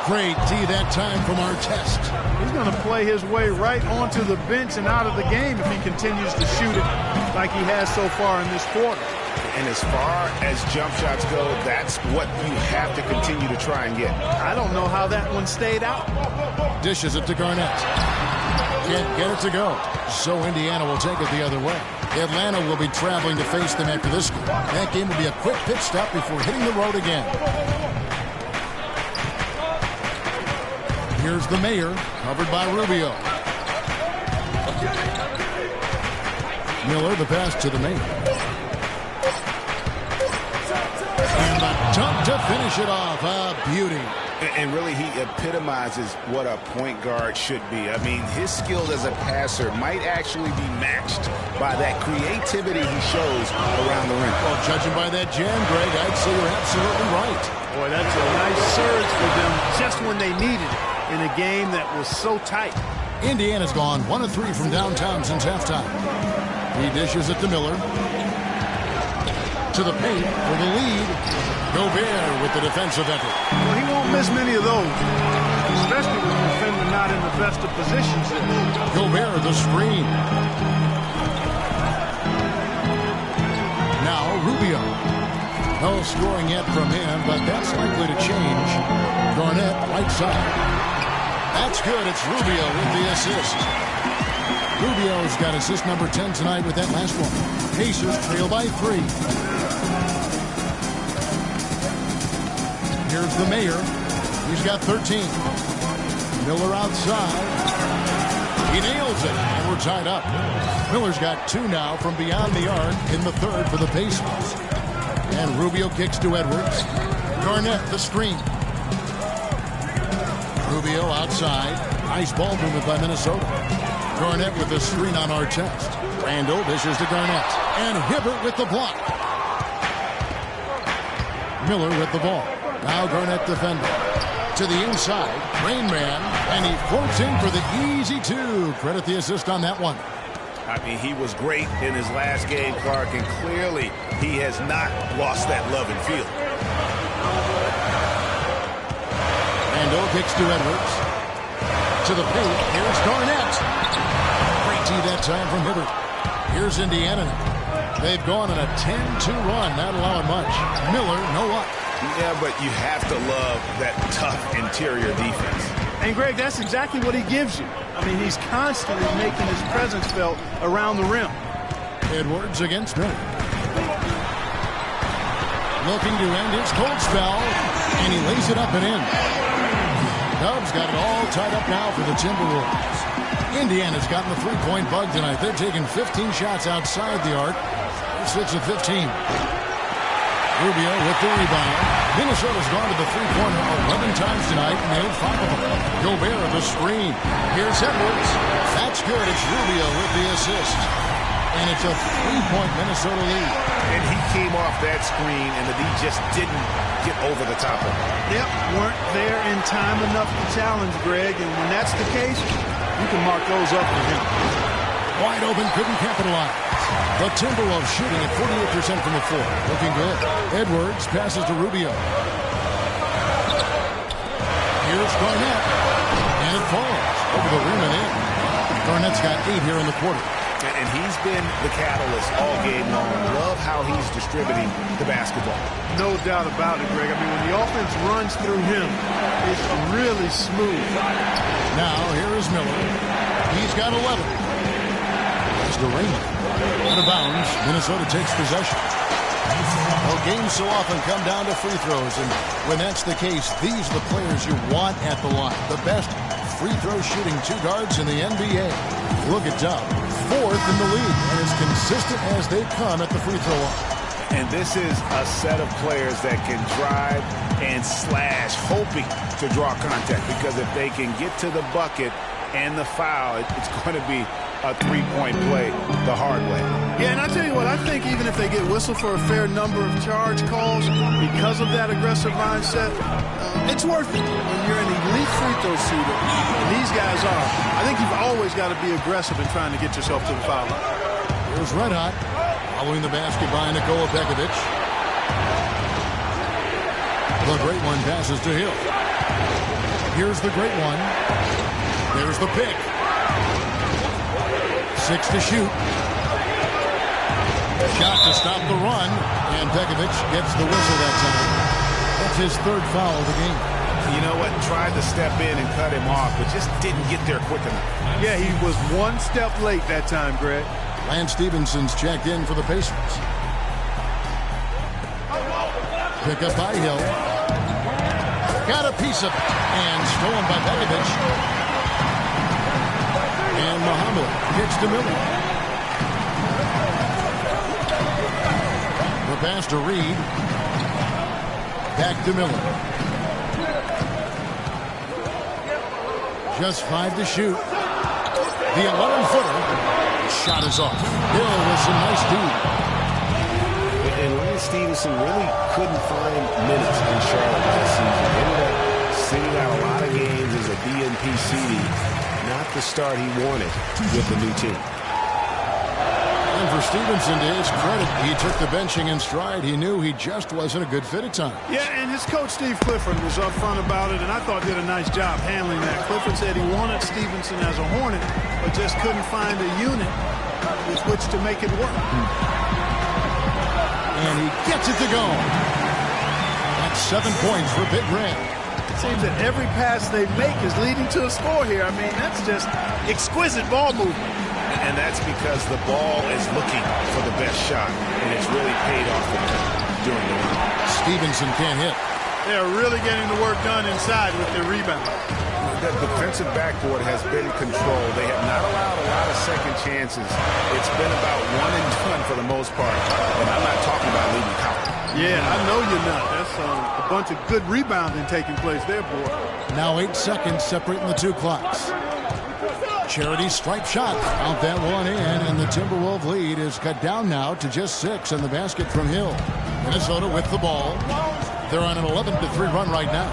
Great D that time from our test. He's going to play his way right onto the bench and out of the game if he continues to shoot it like he has so far in this quarter. And as far as jump shots go, that's what you have to continue to try and get. I don't know how that one stayed out. Dishes it to Garnett. Can't get it to go. So Indiana will take it the other way. Atlanta will be traveling to face them after this game. That game will be a quick pit stop before hitting the road again. Here's the Mayor, covered by Rubio. Miller, the pass to the Mayor. And the dunk to finish it off. A beauty. And really, he epitomizes what a point guard should be. I mean, his skill as a passer might actually be matched by that creativity he shows around the rim. Well, judging by that jam, Greg, I'd say you're absolutely right. Boy, that's a nice surge for them just when they needed it in a game that was so tight. Indiana's gone 1 of 3 from downtown since halftime. He dishes it to Miller. To the paint for the lead. Gobert with the defensive effort. Well, he won't miss many of those, especially when the defender not in the best of positions. Gobert the screen. Now Rubio. No scoring yet from him, but that's likely to change. Garnett, right side. That's good. It's Rubio with the assist. Rubio's got assist number 10 tonight with that last one. Pacers trail by 3. Here's the Mayor. He's got 13. Miller outside. He nails it, and we're tied up. Miller's got 2 now from beyond the arc in the third for the Pacers. And Rubio kicks to Edwards. Garnett, the screen. Rubio outside. Nice ball movement by Minnesota. Garnett with the screen on Artest. Randall dishes to Garnett. And Hibbert with the block. Miller with the ball. Now Garnett defending. To the inside. Rain Man. And he floats in for the easy two. Credit the assist on that one. I mean, he was great in his last game, Clark, and clearly he has not lost that love and feel. Randall kicks to Edwards. To the paint. Here's Garnett. Great tee that time from Hibbert. Here's Indiana. They've gone on a 10-2 run, not allowing much. Miller, no luck. Yeah, but you have to love that tough interior defense. And, Greg, that's exactly what he gives you. I mean, he's constantly making his presence felt around the rim. Edwards against Miller. Looking to end his cold spell, and he lays it up and in. Dubs got it all tied up now for the Timberwolves. Indiana's gotten the three-point bug tonight. They're taking 15 shots outside the arc. They're 6 of 15. Rubio with the rebound. Minnesota's gone to the three-pointer 11 times tonight and nailed 5 of them. Gobert with the screen. Here's Edwards. That's good. It's Rubio with the assist. And it's a 3-point Minnesota lead. And he came off that screen, and the D just didn't get over the top of him. Yep, weren't there in time enough to challenge Greg. And when that's the case, you can mark those up for him. Wide open, couldn't capitalize. The Timberwolves shooting at 48% from the floor. Looking good. Edwards passes to Rubio. Here's Garnett. And it falls over the rim and in. Garnett's got 8 here in the quarter. And he's been the catalyst all game long. Love how he's distributing the basketball. No doubt about it, Greg. I mean, when the offense runs through him, it's really smooth. Now, here is Miller. He's got 11. There's the rain. Out of bounds. Minnesota takes possession. Well, games so often come down to free throws, and when that's the case, these are the players you want at the line. The best free throw shooting 2 guards in the NBA. Look at Dub, 4th in the league, and as consistent as they come at the free throw line. And this is a set of players that can drive and slash, hoping to draw contact, because if they can get to the bucket and the foul, it's going to be a 3-point play the hard way. Yeah, and I tell you what, I think even if they get whistled for a fair number of charge calls because of that aggressive mindset, it's worth it. When you're an elite free throw shooter, and these guys are, I think you've always got to be aggressive in trying to get yourself to the foul line. Here's Red Hot, following the basket by Nikola Pekovic. The great one passes to Hill. Here's the great one. There's the pick. 6 to shoot. Shot to stop the run, and Pekovic gets the whistle that time. That's his 3rd foul of the game. You know what? Tried to step in and cut him off, but just didn't get there quick enough. Yeah, he was 1 step late that time, Greg. Lance Stephenson's checked in for the Pacers. Pick up by Hill. Got a piece of it, and stolen by Pekovic. And Muhammad gets to Miller. The pass to Reed. Back to Miller. Just 5 to shoot. The 11-footer. Shot is off. Hill with some nice deed. And Lance Stevenson really couldn't find minutes in Charlotte last season. Ended up sitting out a lot of games as a DNP CD. Not the start he wanted with the new team. And for Stevenson, to his credit, he took the benching in stride. He knew he just wasn't a good fit at times. Yeah, and his coach, Steve Clifford, was upfront about it, and I thought did a nice job handling that. Clifford said he wanted Stevenson as a Hornet, but just couldn't find a unit with which to make it work. And he gets it to go. That's 7 points for Big Red. It seems that every pass they make is leading to a score here. I mean, that's just exquisite ball movement. And that's because the ball is looking for the best shot, and it's really paid off for them during the run. Stevenson can't hit. They're really getting the work done inside with their rebound. The defensive backboard has been controlled. They have not allowed a lot of second chances. It's been about 1 and done for the most part. And I'm not talking about leaving Collins. Yeah, I know you're not. That's a bunch of good rebounding taking place there, boy. Now 8 seconds separating the 2 clocks. Charity stripe shot. Count that one in, and the Timberwolves lead is cut down now to just 6 in the basket from Hill. Minnesota with the ball. They're on an 11-3 run right now.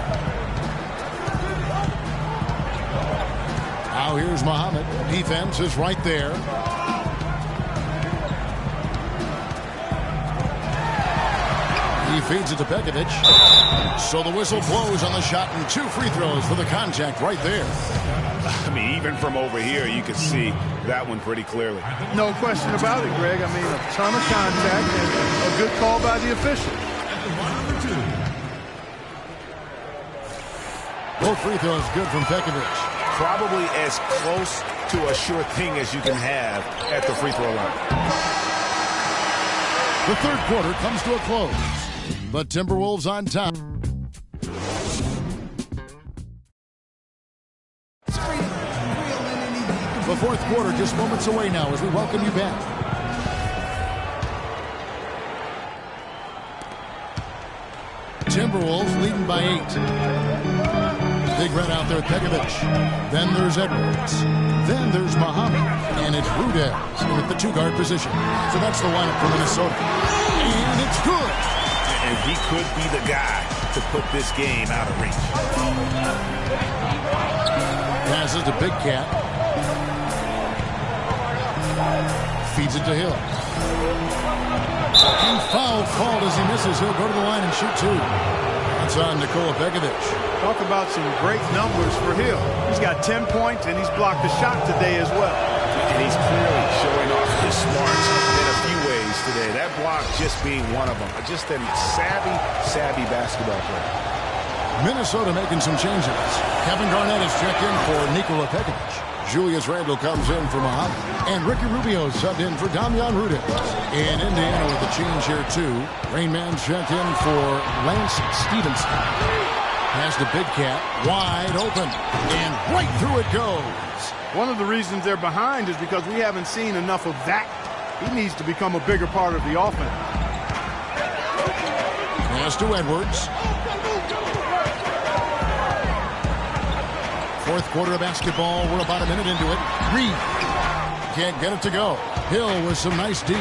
Now here's Muhammad. Defense is right there. He feeds it to Pekovic. So the whistle blows on the shot, and 2 free throws for the contact right there. I mean, even from over here, you can see that one pretty clearly. No question about it, Greg. I mean, a ton of contact and a good call by the official. Both free throws good from Pekovic. Probably as close to a sure thing as you can have at the free throw line. The third quarter comes to a close. The Timberwolves on top. The fourth quarter just moments away now as we welcome you back. Timberwolves leading by 8. Big Red out there with Pekovic. Then there's Edwards. Then there's Muhammad. And it's Rudez at the 2-guard position. So that's the lineup for Minnesota. And it's good. And he could be the guy to put this game out of reach. Passes to Big Cat. Feeds it to Hill. And foul called as he misses. He'll go to the line and shoot 2. That's on Nikola Pekovic. Talk about some great numbers for Hill. He's got 10 points, and he's blocked a shot today as well. And he's clearly showing off his smarts in a few ways today. That block just being one of them. Just a savvy basketball player. Minnesota making some changes. Kevin Garnett is checked in for Nikola Pekovic. Julius Randle comes in for Muhammad. And Ricky Rubio subbed in for Damian Rudez. In Indiana with a change here, too. Rain Man checked in for Lance Stevenson. Pass to Big Cat. Wide open. And right through it goes. One of the reasons they're behind is because we haven't seen enough of that. He needs to become a bigger part of the offense. Pass to Edwards. Fourth quarter of basketball. We're about a minute into it. Reed can't get it to go. Hill with some nice D.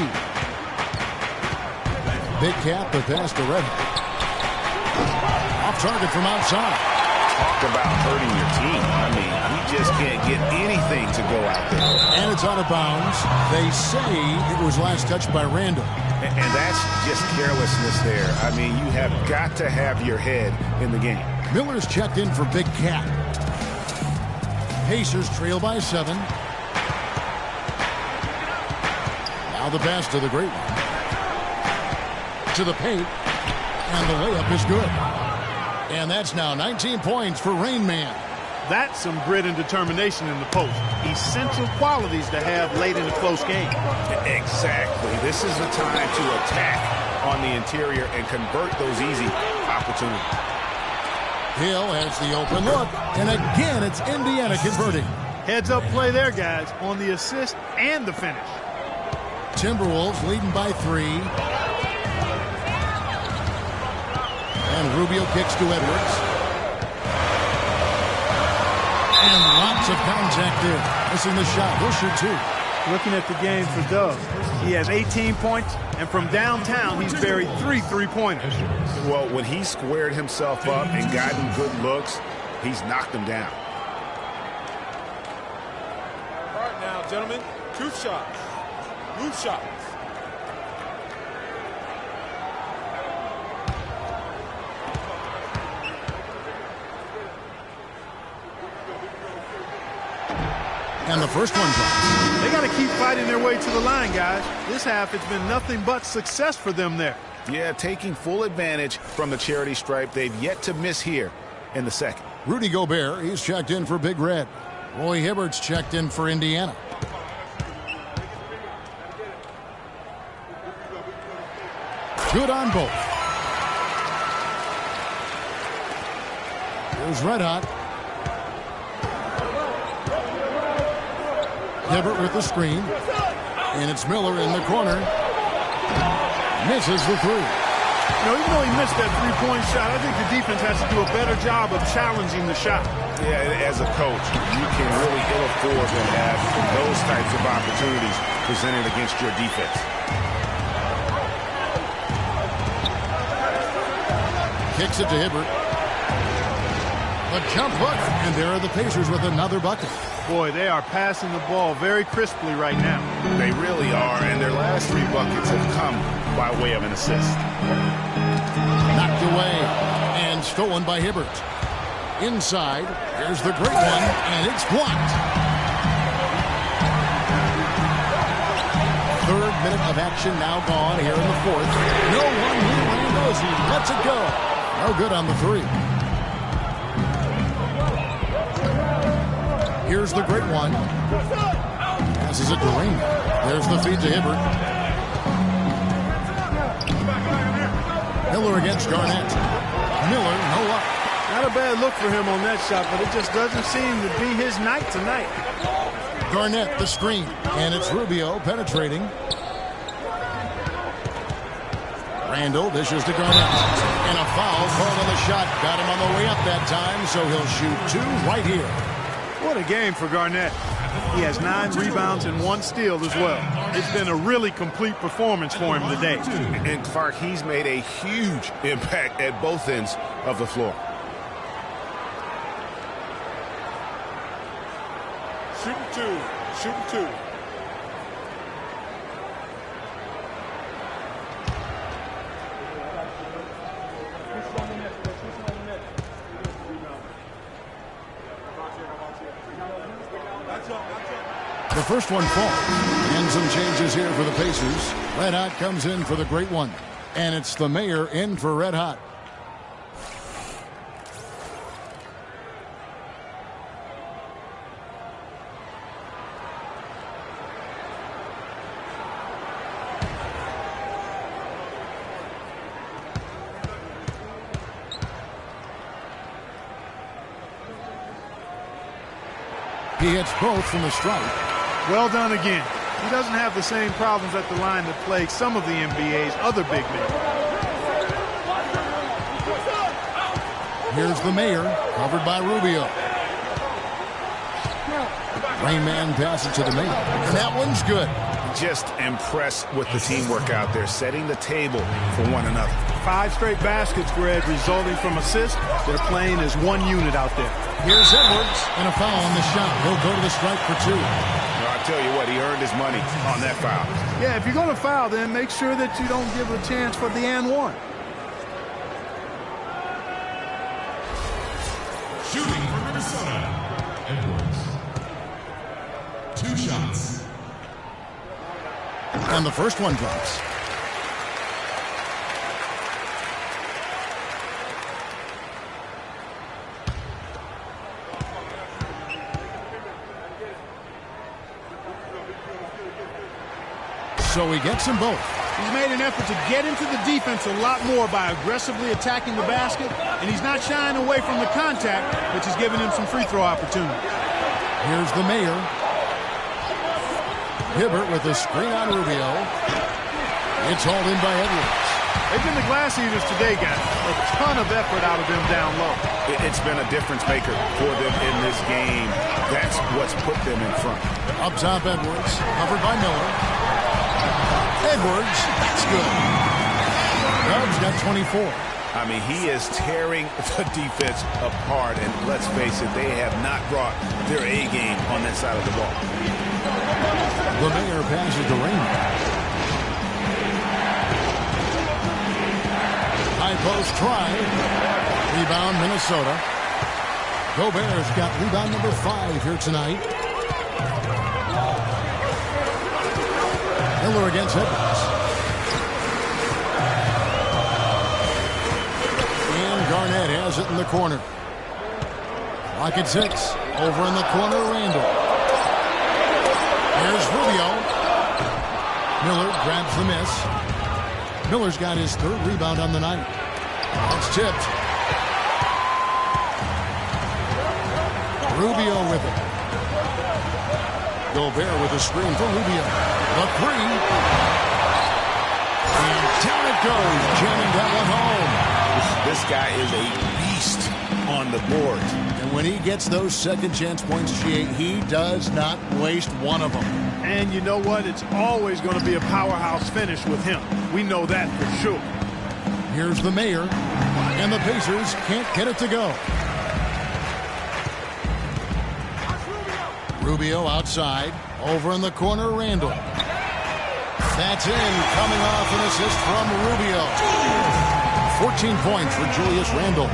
Big Cat, the pass to Red. Off target from outside. Talk about hurting your team. I mean, he just can't get anything to go out there. And it's out of bounds. They say it was last touched by Randle. And that's just carelessness there. I mean, you have got to have your head in the game. Miller's checked in for Big Cat. Pacers trail by 7. Now the pass to the great one. To the paint. And the layup is good. And that's now 19 points for Rain Man. That's some grit and determination in the post. Essential qualities to have late in a close game. Exactly. This is the time to attack on the interior and convert those easy opportunities. Hill has the open look. And again, it's Indiana converting. Heads up play there, guys, on the assist and the finish. Timberwolves leading by 3. And Rubio kicks to Edwards. And lots of contact there. Missing the shot. He'll shoot 2. Looking at the game for Doug. He has 18 points, and from downtown, he's buried 3 3-pointers. Well, when he squared himself up and gotten good looks, he's knocked them down. All right, now, gentlemen, 2 shots. 2 shots. And the first one drops. They got to keep fighting their way to the line, guys. This half, it's been nothing but success for them there. Yeah, taking full advantage from the charity stripe. They've yet to miss here in the second. Rudy Gobert, he's checked in for Big Red. Roy Hibbert's checked in for Indiana. Good on both. Here's Red Hot. Hibbert with the screen. And it's Miller in the corner. Misses the 3. Even though he missed that three-point shot, I think the defense has to do a better job of challenging the shot. Yeah, as a coach, you can really ill afford to have those types of opportunities presented against your defense. Kicks it to Hibbert. A jump hook, and there are the Pacers with another bucket. Boy, they are passing the ball very crisply right now. They really are, and their last 3 buckets have come by way of an assist. Knocked away and stolen by Hibbert. Inside, here's the great one, and it's blocked. 3rd minute of action now gone here in the 4th. No one here, Randall, as he lets it go. No good on the 3. Here's the great one. Passes it to Raymond. There's the feed to Hibbert. Miller against Garnett. Miller, no luck. Not a bad look for him on that shot, but it just doesn't seem to be his night tonight. Garnett, the screen. And it's Rubio penetrating. Randall dishes to Garnett. And a foul called on the shot. Got him on the way up that time, so he'll shoot 2 right here. What a game for Garnett. He has 9 rebounds and 1 steal as well. It's been a really complete performance for him today. And Clark, he's made a huge impact at both ends of the floor. Shooting 2. The first one falls. And some changes here for the Pacers. Red Hot comes in for the great one. And it's the mayor in for Red Hot. He hits both from the stripe. Well done again. He doesn't have the same problems at the line that plague some of the NBA's other big men. Here's the mayor, covered by Rubio. Rainman passes to the mayor, and that one's good. Just impressed with the teamwork out there, setting the table for one another. 5 straight baskets, Greg, resulting from assists. They're playing as one unit out there. Here's Edwards, and a foul on the shot. He'll go to the stripe for 2. Well, I'll tell you what, he earned his money on that foul. Yeah, if you're going to foul, then make sure that you don't give a chance for the and one. Shooting for Minnesota, Edwards. 2 shots. And the first one drops. So he gets them both. He's made an effort to get into the defense a lot more by aggressively attacking the basket, and he's not shying away from the contact, which is giving him some free throw opportunities. Here's the mayor. Hibbert with a screen on Rubio. It's hauled in by Edwards. They've been the glass eaters today, guys. A ton of effort out of them down low. It's been a difference maker for them in this game. That's what's put them in front. Up top, Edwards, covered by Miller. Edwards, that's good. Dubs got 24. I mean, he is tearing the defense apart, and let's face it, they have not brought their A game on that side of the ball. The mayor passes to Raymond. High post try. Rebound, Minnesota. Gobert's got rebound number 5 here tonight. Miller against Edwards. And Garnett has it in the corner. Clock at 6. Over in the corner, Randall. Here's Rubio. Miller grabs the miss. Miller's got his 3rd rebound on the night. That's tipped. Rubio with it. Gobert with a screen for Rubio. The 3. And down it goes. Jamming that one guy is a beast on the board. And when he gets those second chance points, he does not waste one of them. And you know what? It's always going to be a powerhouse finish with him. We know that for sure. Here's the mayor, and the Pacers can't get it to go. Rubio outside, over in the corner, Randall. That's in, coming off an assist from Rubio. 14 points for Julius Randle.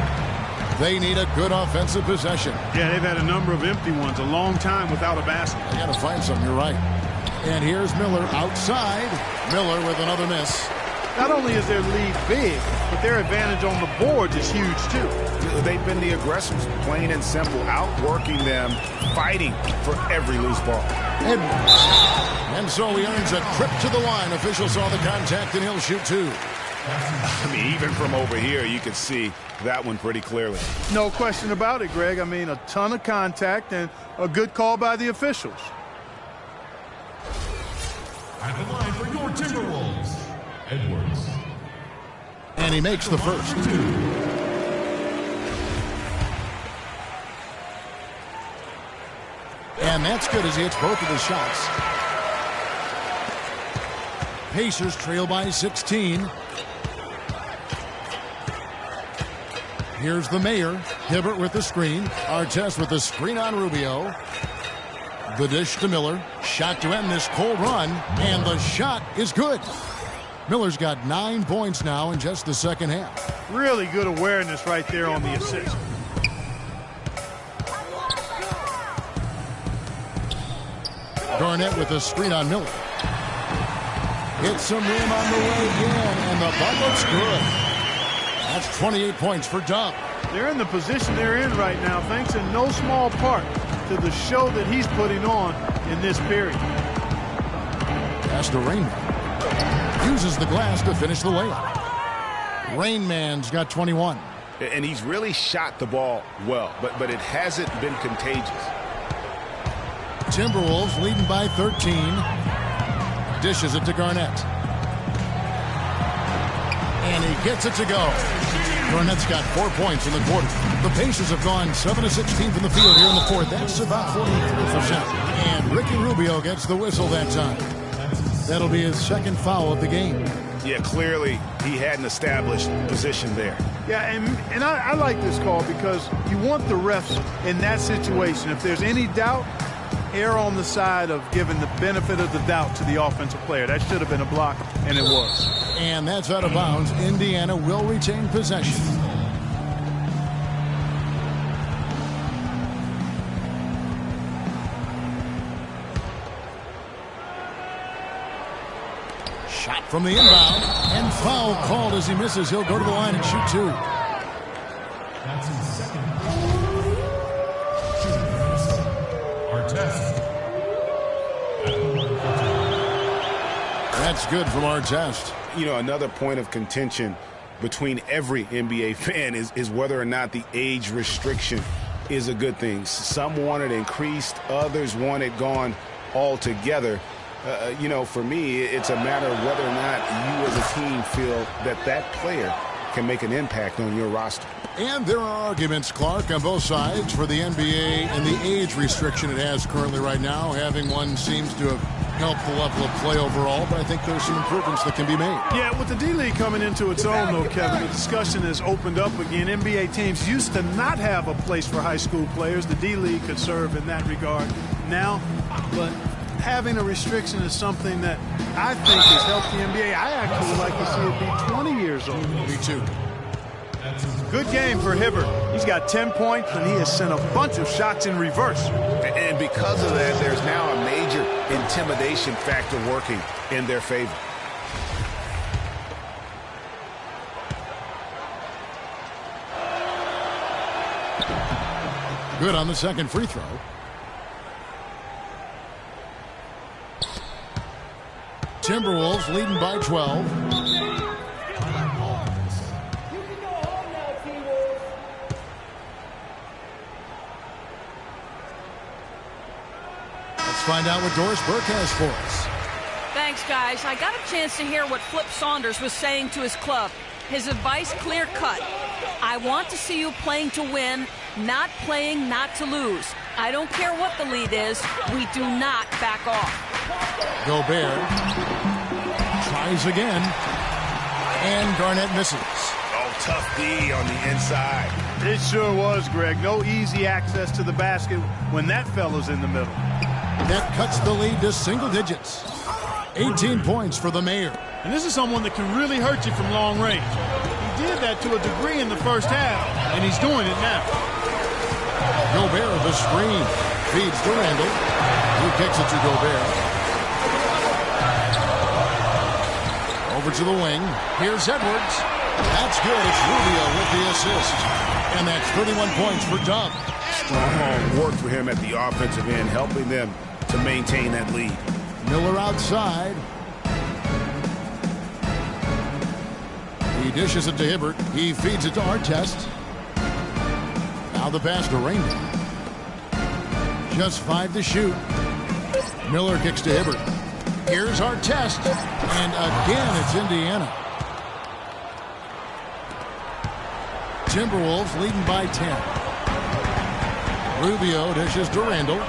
They need a good offensive possession. Yeah, they've had a number of empty ones, a long time without a basket. They got to find something, you're right. And here's Miller outside. Miller with another miss. Not only is their lead big, but their advantage on the boards is huge, too. They've been the aggressors, plain and simple, outworking them, fighting for every loose ball. And so he earns a trip to the line. Official saw the contact, and he'll shoot two. I mean, even from over here, you could see that one pretty clearly. No question about it, Greg. I mean, a ton of contact and a good call by the officials. At the line for your Timberwolves, Edwards. And he makes the first. And that's good as he hits both of his shots. Pacers trail by 16. Here's the mayor. Hibbert with the screen. Artest with the screen on Rubio. The dish to Miller. Shot to end this cold run. And the shot is good. Miller's got 9 points now in just the second half. Really good awareness right there on the assist. Garnett with the screen on Miller. Hits some rim on the way again, and the bucket's good. That's 28 points for Dub. They're in the position they're in right now, thanks in no small part to the show that he's putting on in this period. Pass to Rainman. Uses the glass to finish the layup. Rainman's got 21. And he's really shot the ball well, but it hasn't been contagious. Timberwolves leading by 13. Dishes it to Garnett. And he gets it to go. Garnett's got 4 points in the quarter. The Pacers have gone 7 of 16 from the field here in the fourth. That's about 43%. And Ricky Rubio gets the whistle that time. That'll be his second foul of the game. Yeah, clearly he had an established position there. Yeah, and I like this call because you want the refs in that situation. If there's any doubt, err on the side of giving the benefit of the doubt to the offensive player. That should have been a block, and it was. And that's out of bounds. Indiana will retain possession. Shot from the inbound, and foul called as he misses. He'll go to the line and shoot two. That's his second. Artest. That's good from Artest. You know, another point of contention between every NBA fan is whether or not the age restriction is a good thing. Some want it increased, others want it gone altogether. You know, for me, it's a matter of whether or not you as a team feel that that player can make an impact on your roster. And there are arguments, Clark, on both sides for the NBA and the age restriction it has currently right now. Having one seems to have helped the level of play overall, but I think there's some improvements that can be made. Yeah, with the D-League coming into its own, though, Kevin, the discussion has opened up again. NBA teams used to not have a place for high school players. The D-League could serve in that regard now, but having a restriction is something that I think has helped the NBA. I actually would like to see it be 20 years old. Me too. Good game for Hibbert. He's got 10 points, and he has sent a bunch of shots in reverse. And because of that, there's now a major intimidation factor working in their favor. Good on the second free throw. Timberwolves leading by 12. Find out what Doris Burke has for us. Thanks, guys. I got a chance to hear what Flip Saunders was saying to his club. His advice clear-cut. I want to see you playing to win, not playing not to lose. I don't care what the lead is. We do not back off. Gobert tries again, and Garnett misses. Oh, tough D on the inside. It sure was, Greg. No easy access to the basket when that fella's in the middle. That cuts the lead to single digits. 18 points for the mayor. And this is someone that can really hurt you from long range. He did that to a degree in the first half, and he's doing it now. Gobert the screen. Feeds to Randall. He kicks it to Gobert. Over to the wing. Here's Edwards. That's good. It's Rubio with the assist. And that's 31 points for Dub. Strong work for him at the offensive end, helping them to maintain that lead. Miller outside. He dishes it to Hibbert. He feeds it to Artest. Now the pass to Raymond. Just 5 to shoot. Miller kicks to Hibbert. Here's Artest. And again, it's Indiana. Timberwolves leading by 10. Rubio dishes to Randall.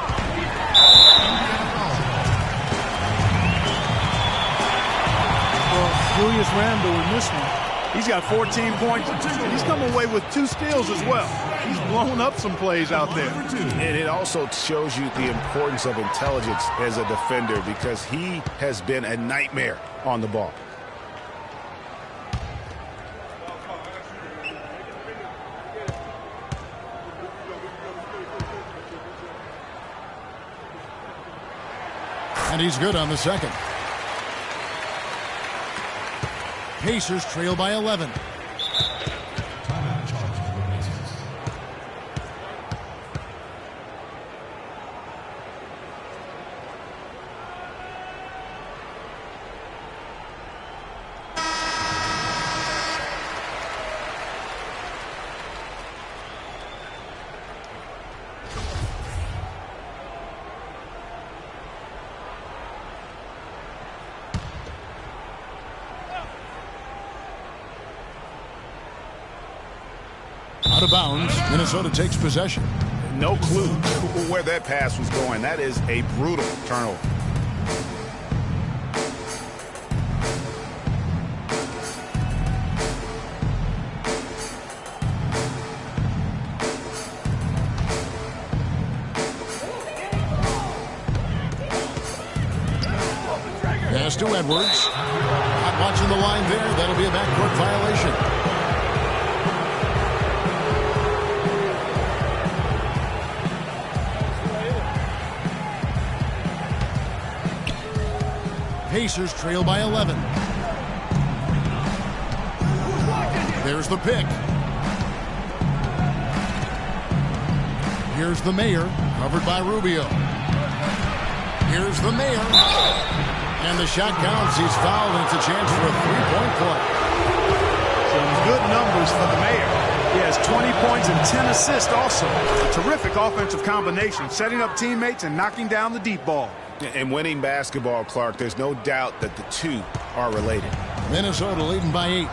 Well, Julius Randle in this one, he's got 14 points, and he's come away with 2 steals as well. He's blown up some plays out there. And it also shows you the importance of intelligence as a defender, because he has been a nightmare on the ball. And he's good on the second. Pacers trail by 11. Out of bounds. Minnesota takes possession. No clue where that pass was going. That is a brutal turnover. Pass to Edwards. Not watching the line there. That'll be a backcourt violation. Pacers trail by 11. There's the pick. Here's the mayor, covered by Rubio. Here's the mayor. And the shot counts. He's fouled, and it's a chance for a three-point play. Some good numbers for the mayor. He has 20 points and 10 assists also. A terrific offensive combination, setting up teammates and knocking down the deep ball. And winning basketball, Clark, there's no doubt that the two are related. Minnesota leading by 8.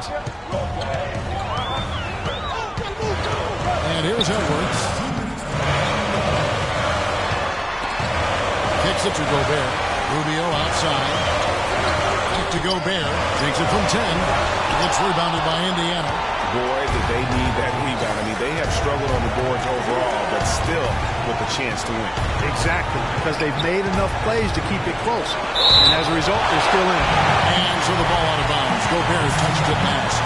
And here's Edwards. Kicks it to Gobert. Rubio outside. Back to Gobert. Takes it from 10. Gets rebounded by Indiana. Boy, did they need that rebound. I mean, they have struggled on the boards overall, but still with a chance to win. Exactly, because they've made enough plays to keep it close. And as a result, they're still in. And so the ball out of bounds. Gobert touched it last.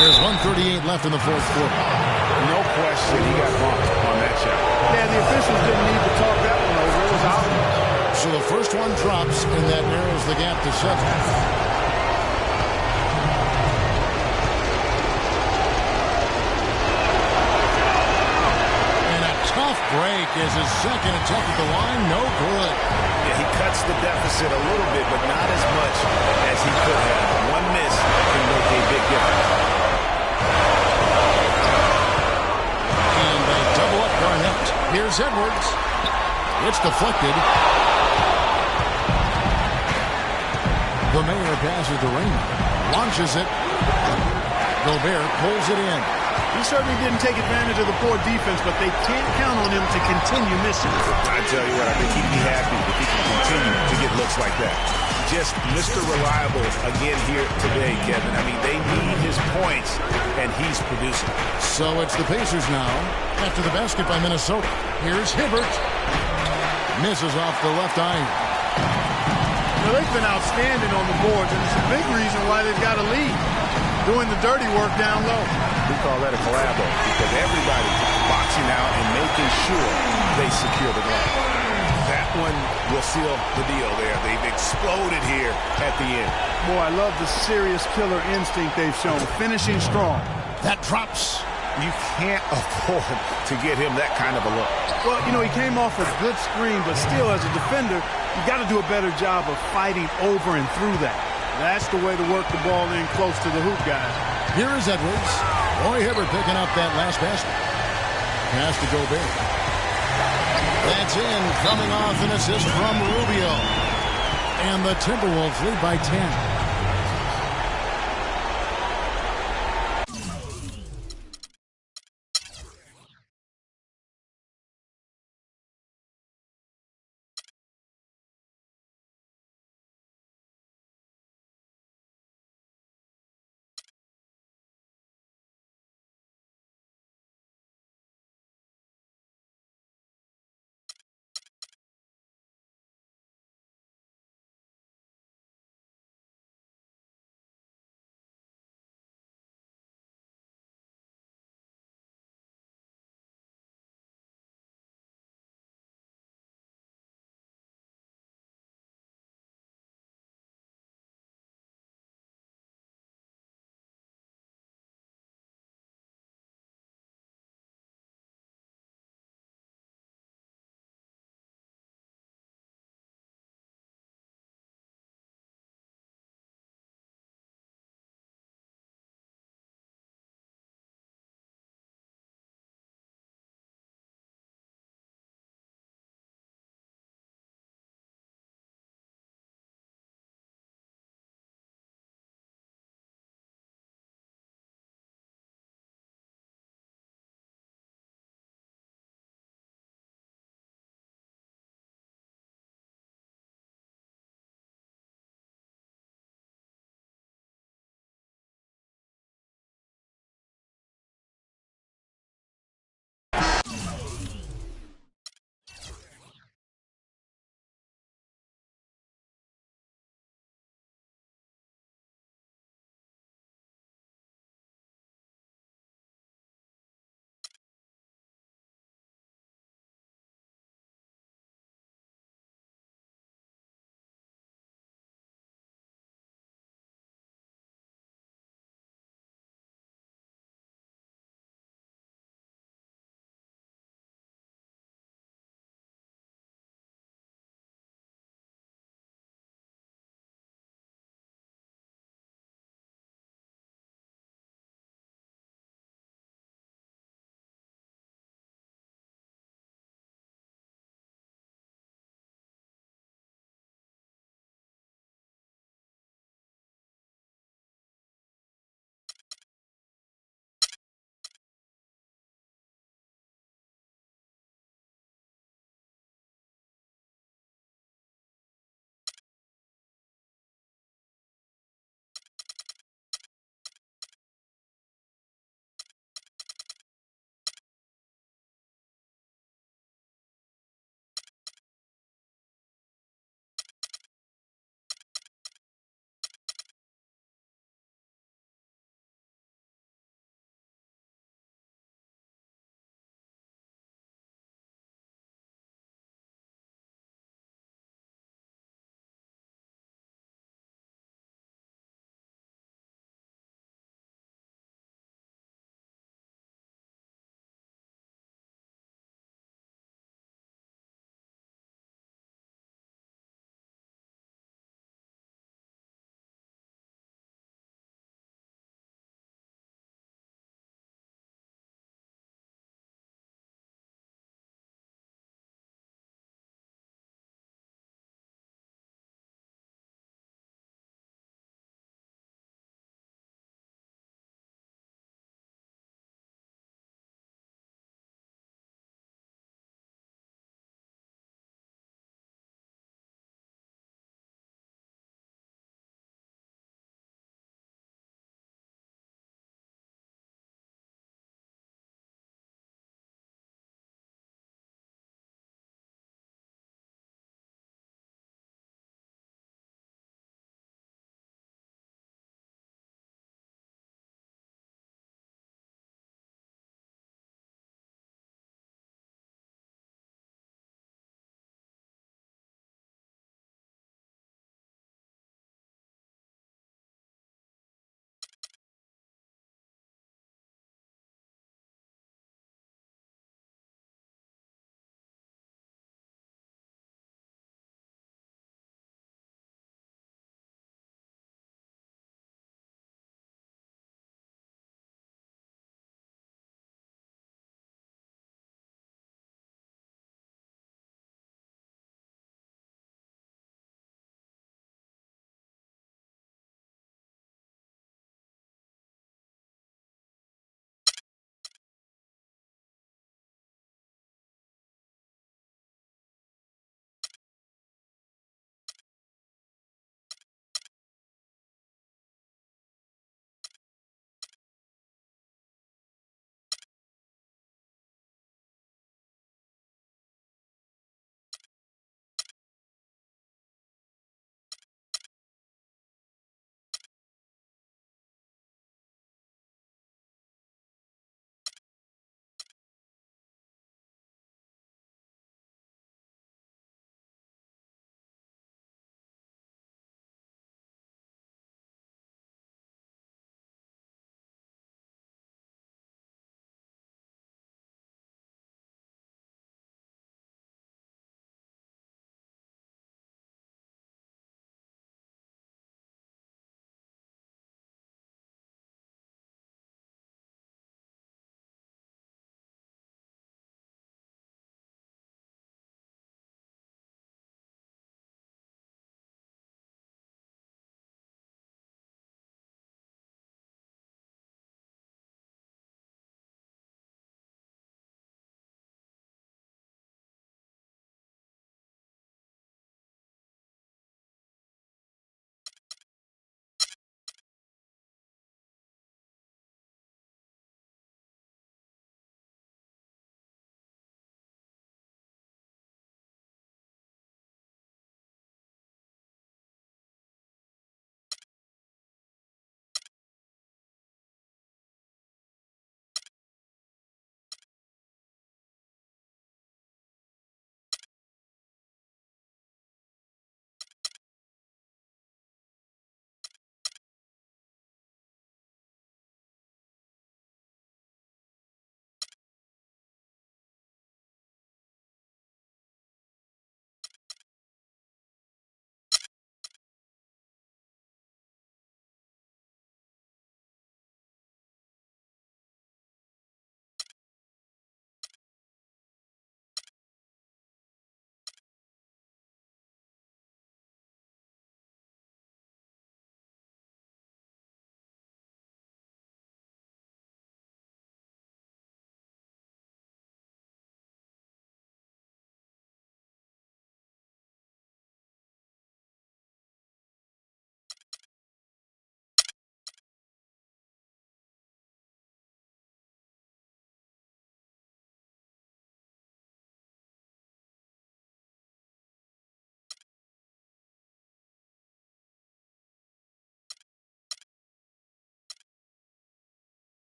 There's 1:38 left in the fourth quarter. No question he got bumped on that shot. Yeah, the officials didn't need to talk that one over. It was out. So the first one drops, and that narrows the gap to 7. break as his second attempt at the line. No good. Yeah, he cuts the deficit a little bit, but not as much as he could have. One miss can make a big difference. And they double up Garnett. Here's Edwards. It's deflected. The Mayor passes to Raymond. Launches it. Gobert pulls it in. He certainly didn't take advantage of the poor defense, but they can't count on him to continue missing. I tell you what, I think he'd be happy if he can continue to get looks like that. Just Mr. Reliable again here today, Kevin. I mean, they need his points, and he's producing. So it's the Pacers now after the basket by Minnesota. Here's Hibbert. Misses off the left iron. Well, they've been outstanding on the boards, and it's a big reason why they've got a lead. Doing the dirty work down low. We call that a collabo because everybody's boxing out and making sure they secure the ground. That one will seal the deal there. They've exploded here at the end. Boy, I love the serious killer instinct they've shown. Finishing strong. That drops. You can't afford to get him that kind of a look. Well, you know, he came off a good screen, but still, as a defender, you got to do a better job of fighting over and through that. That's the way to work the ball in close to the hoop, guys. Here is Edwards. Roy Hibbert picking up that last basket. Pass to Gobert. That's in, coming off an assist from Rubio. And the Timberwolves lead by 10.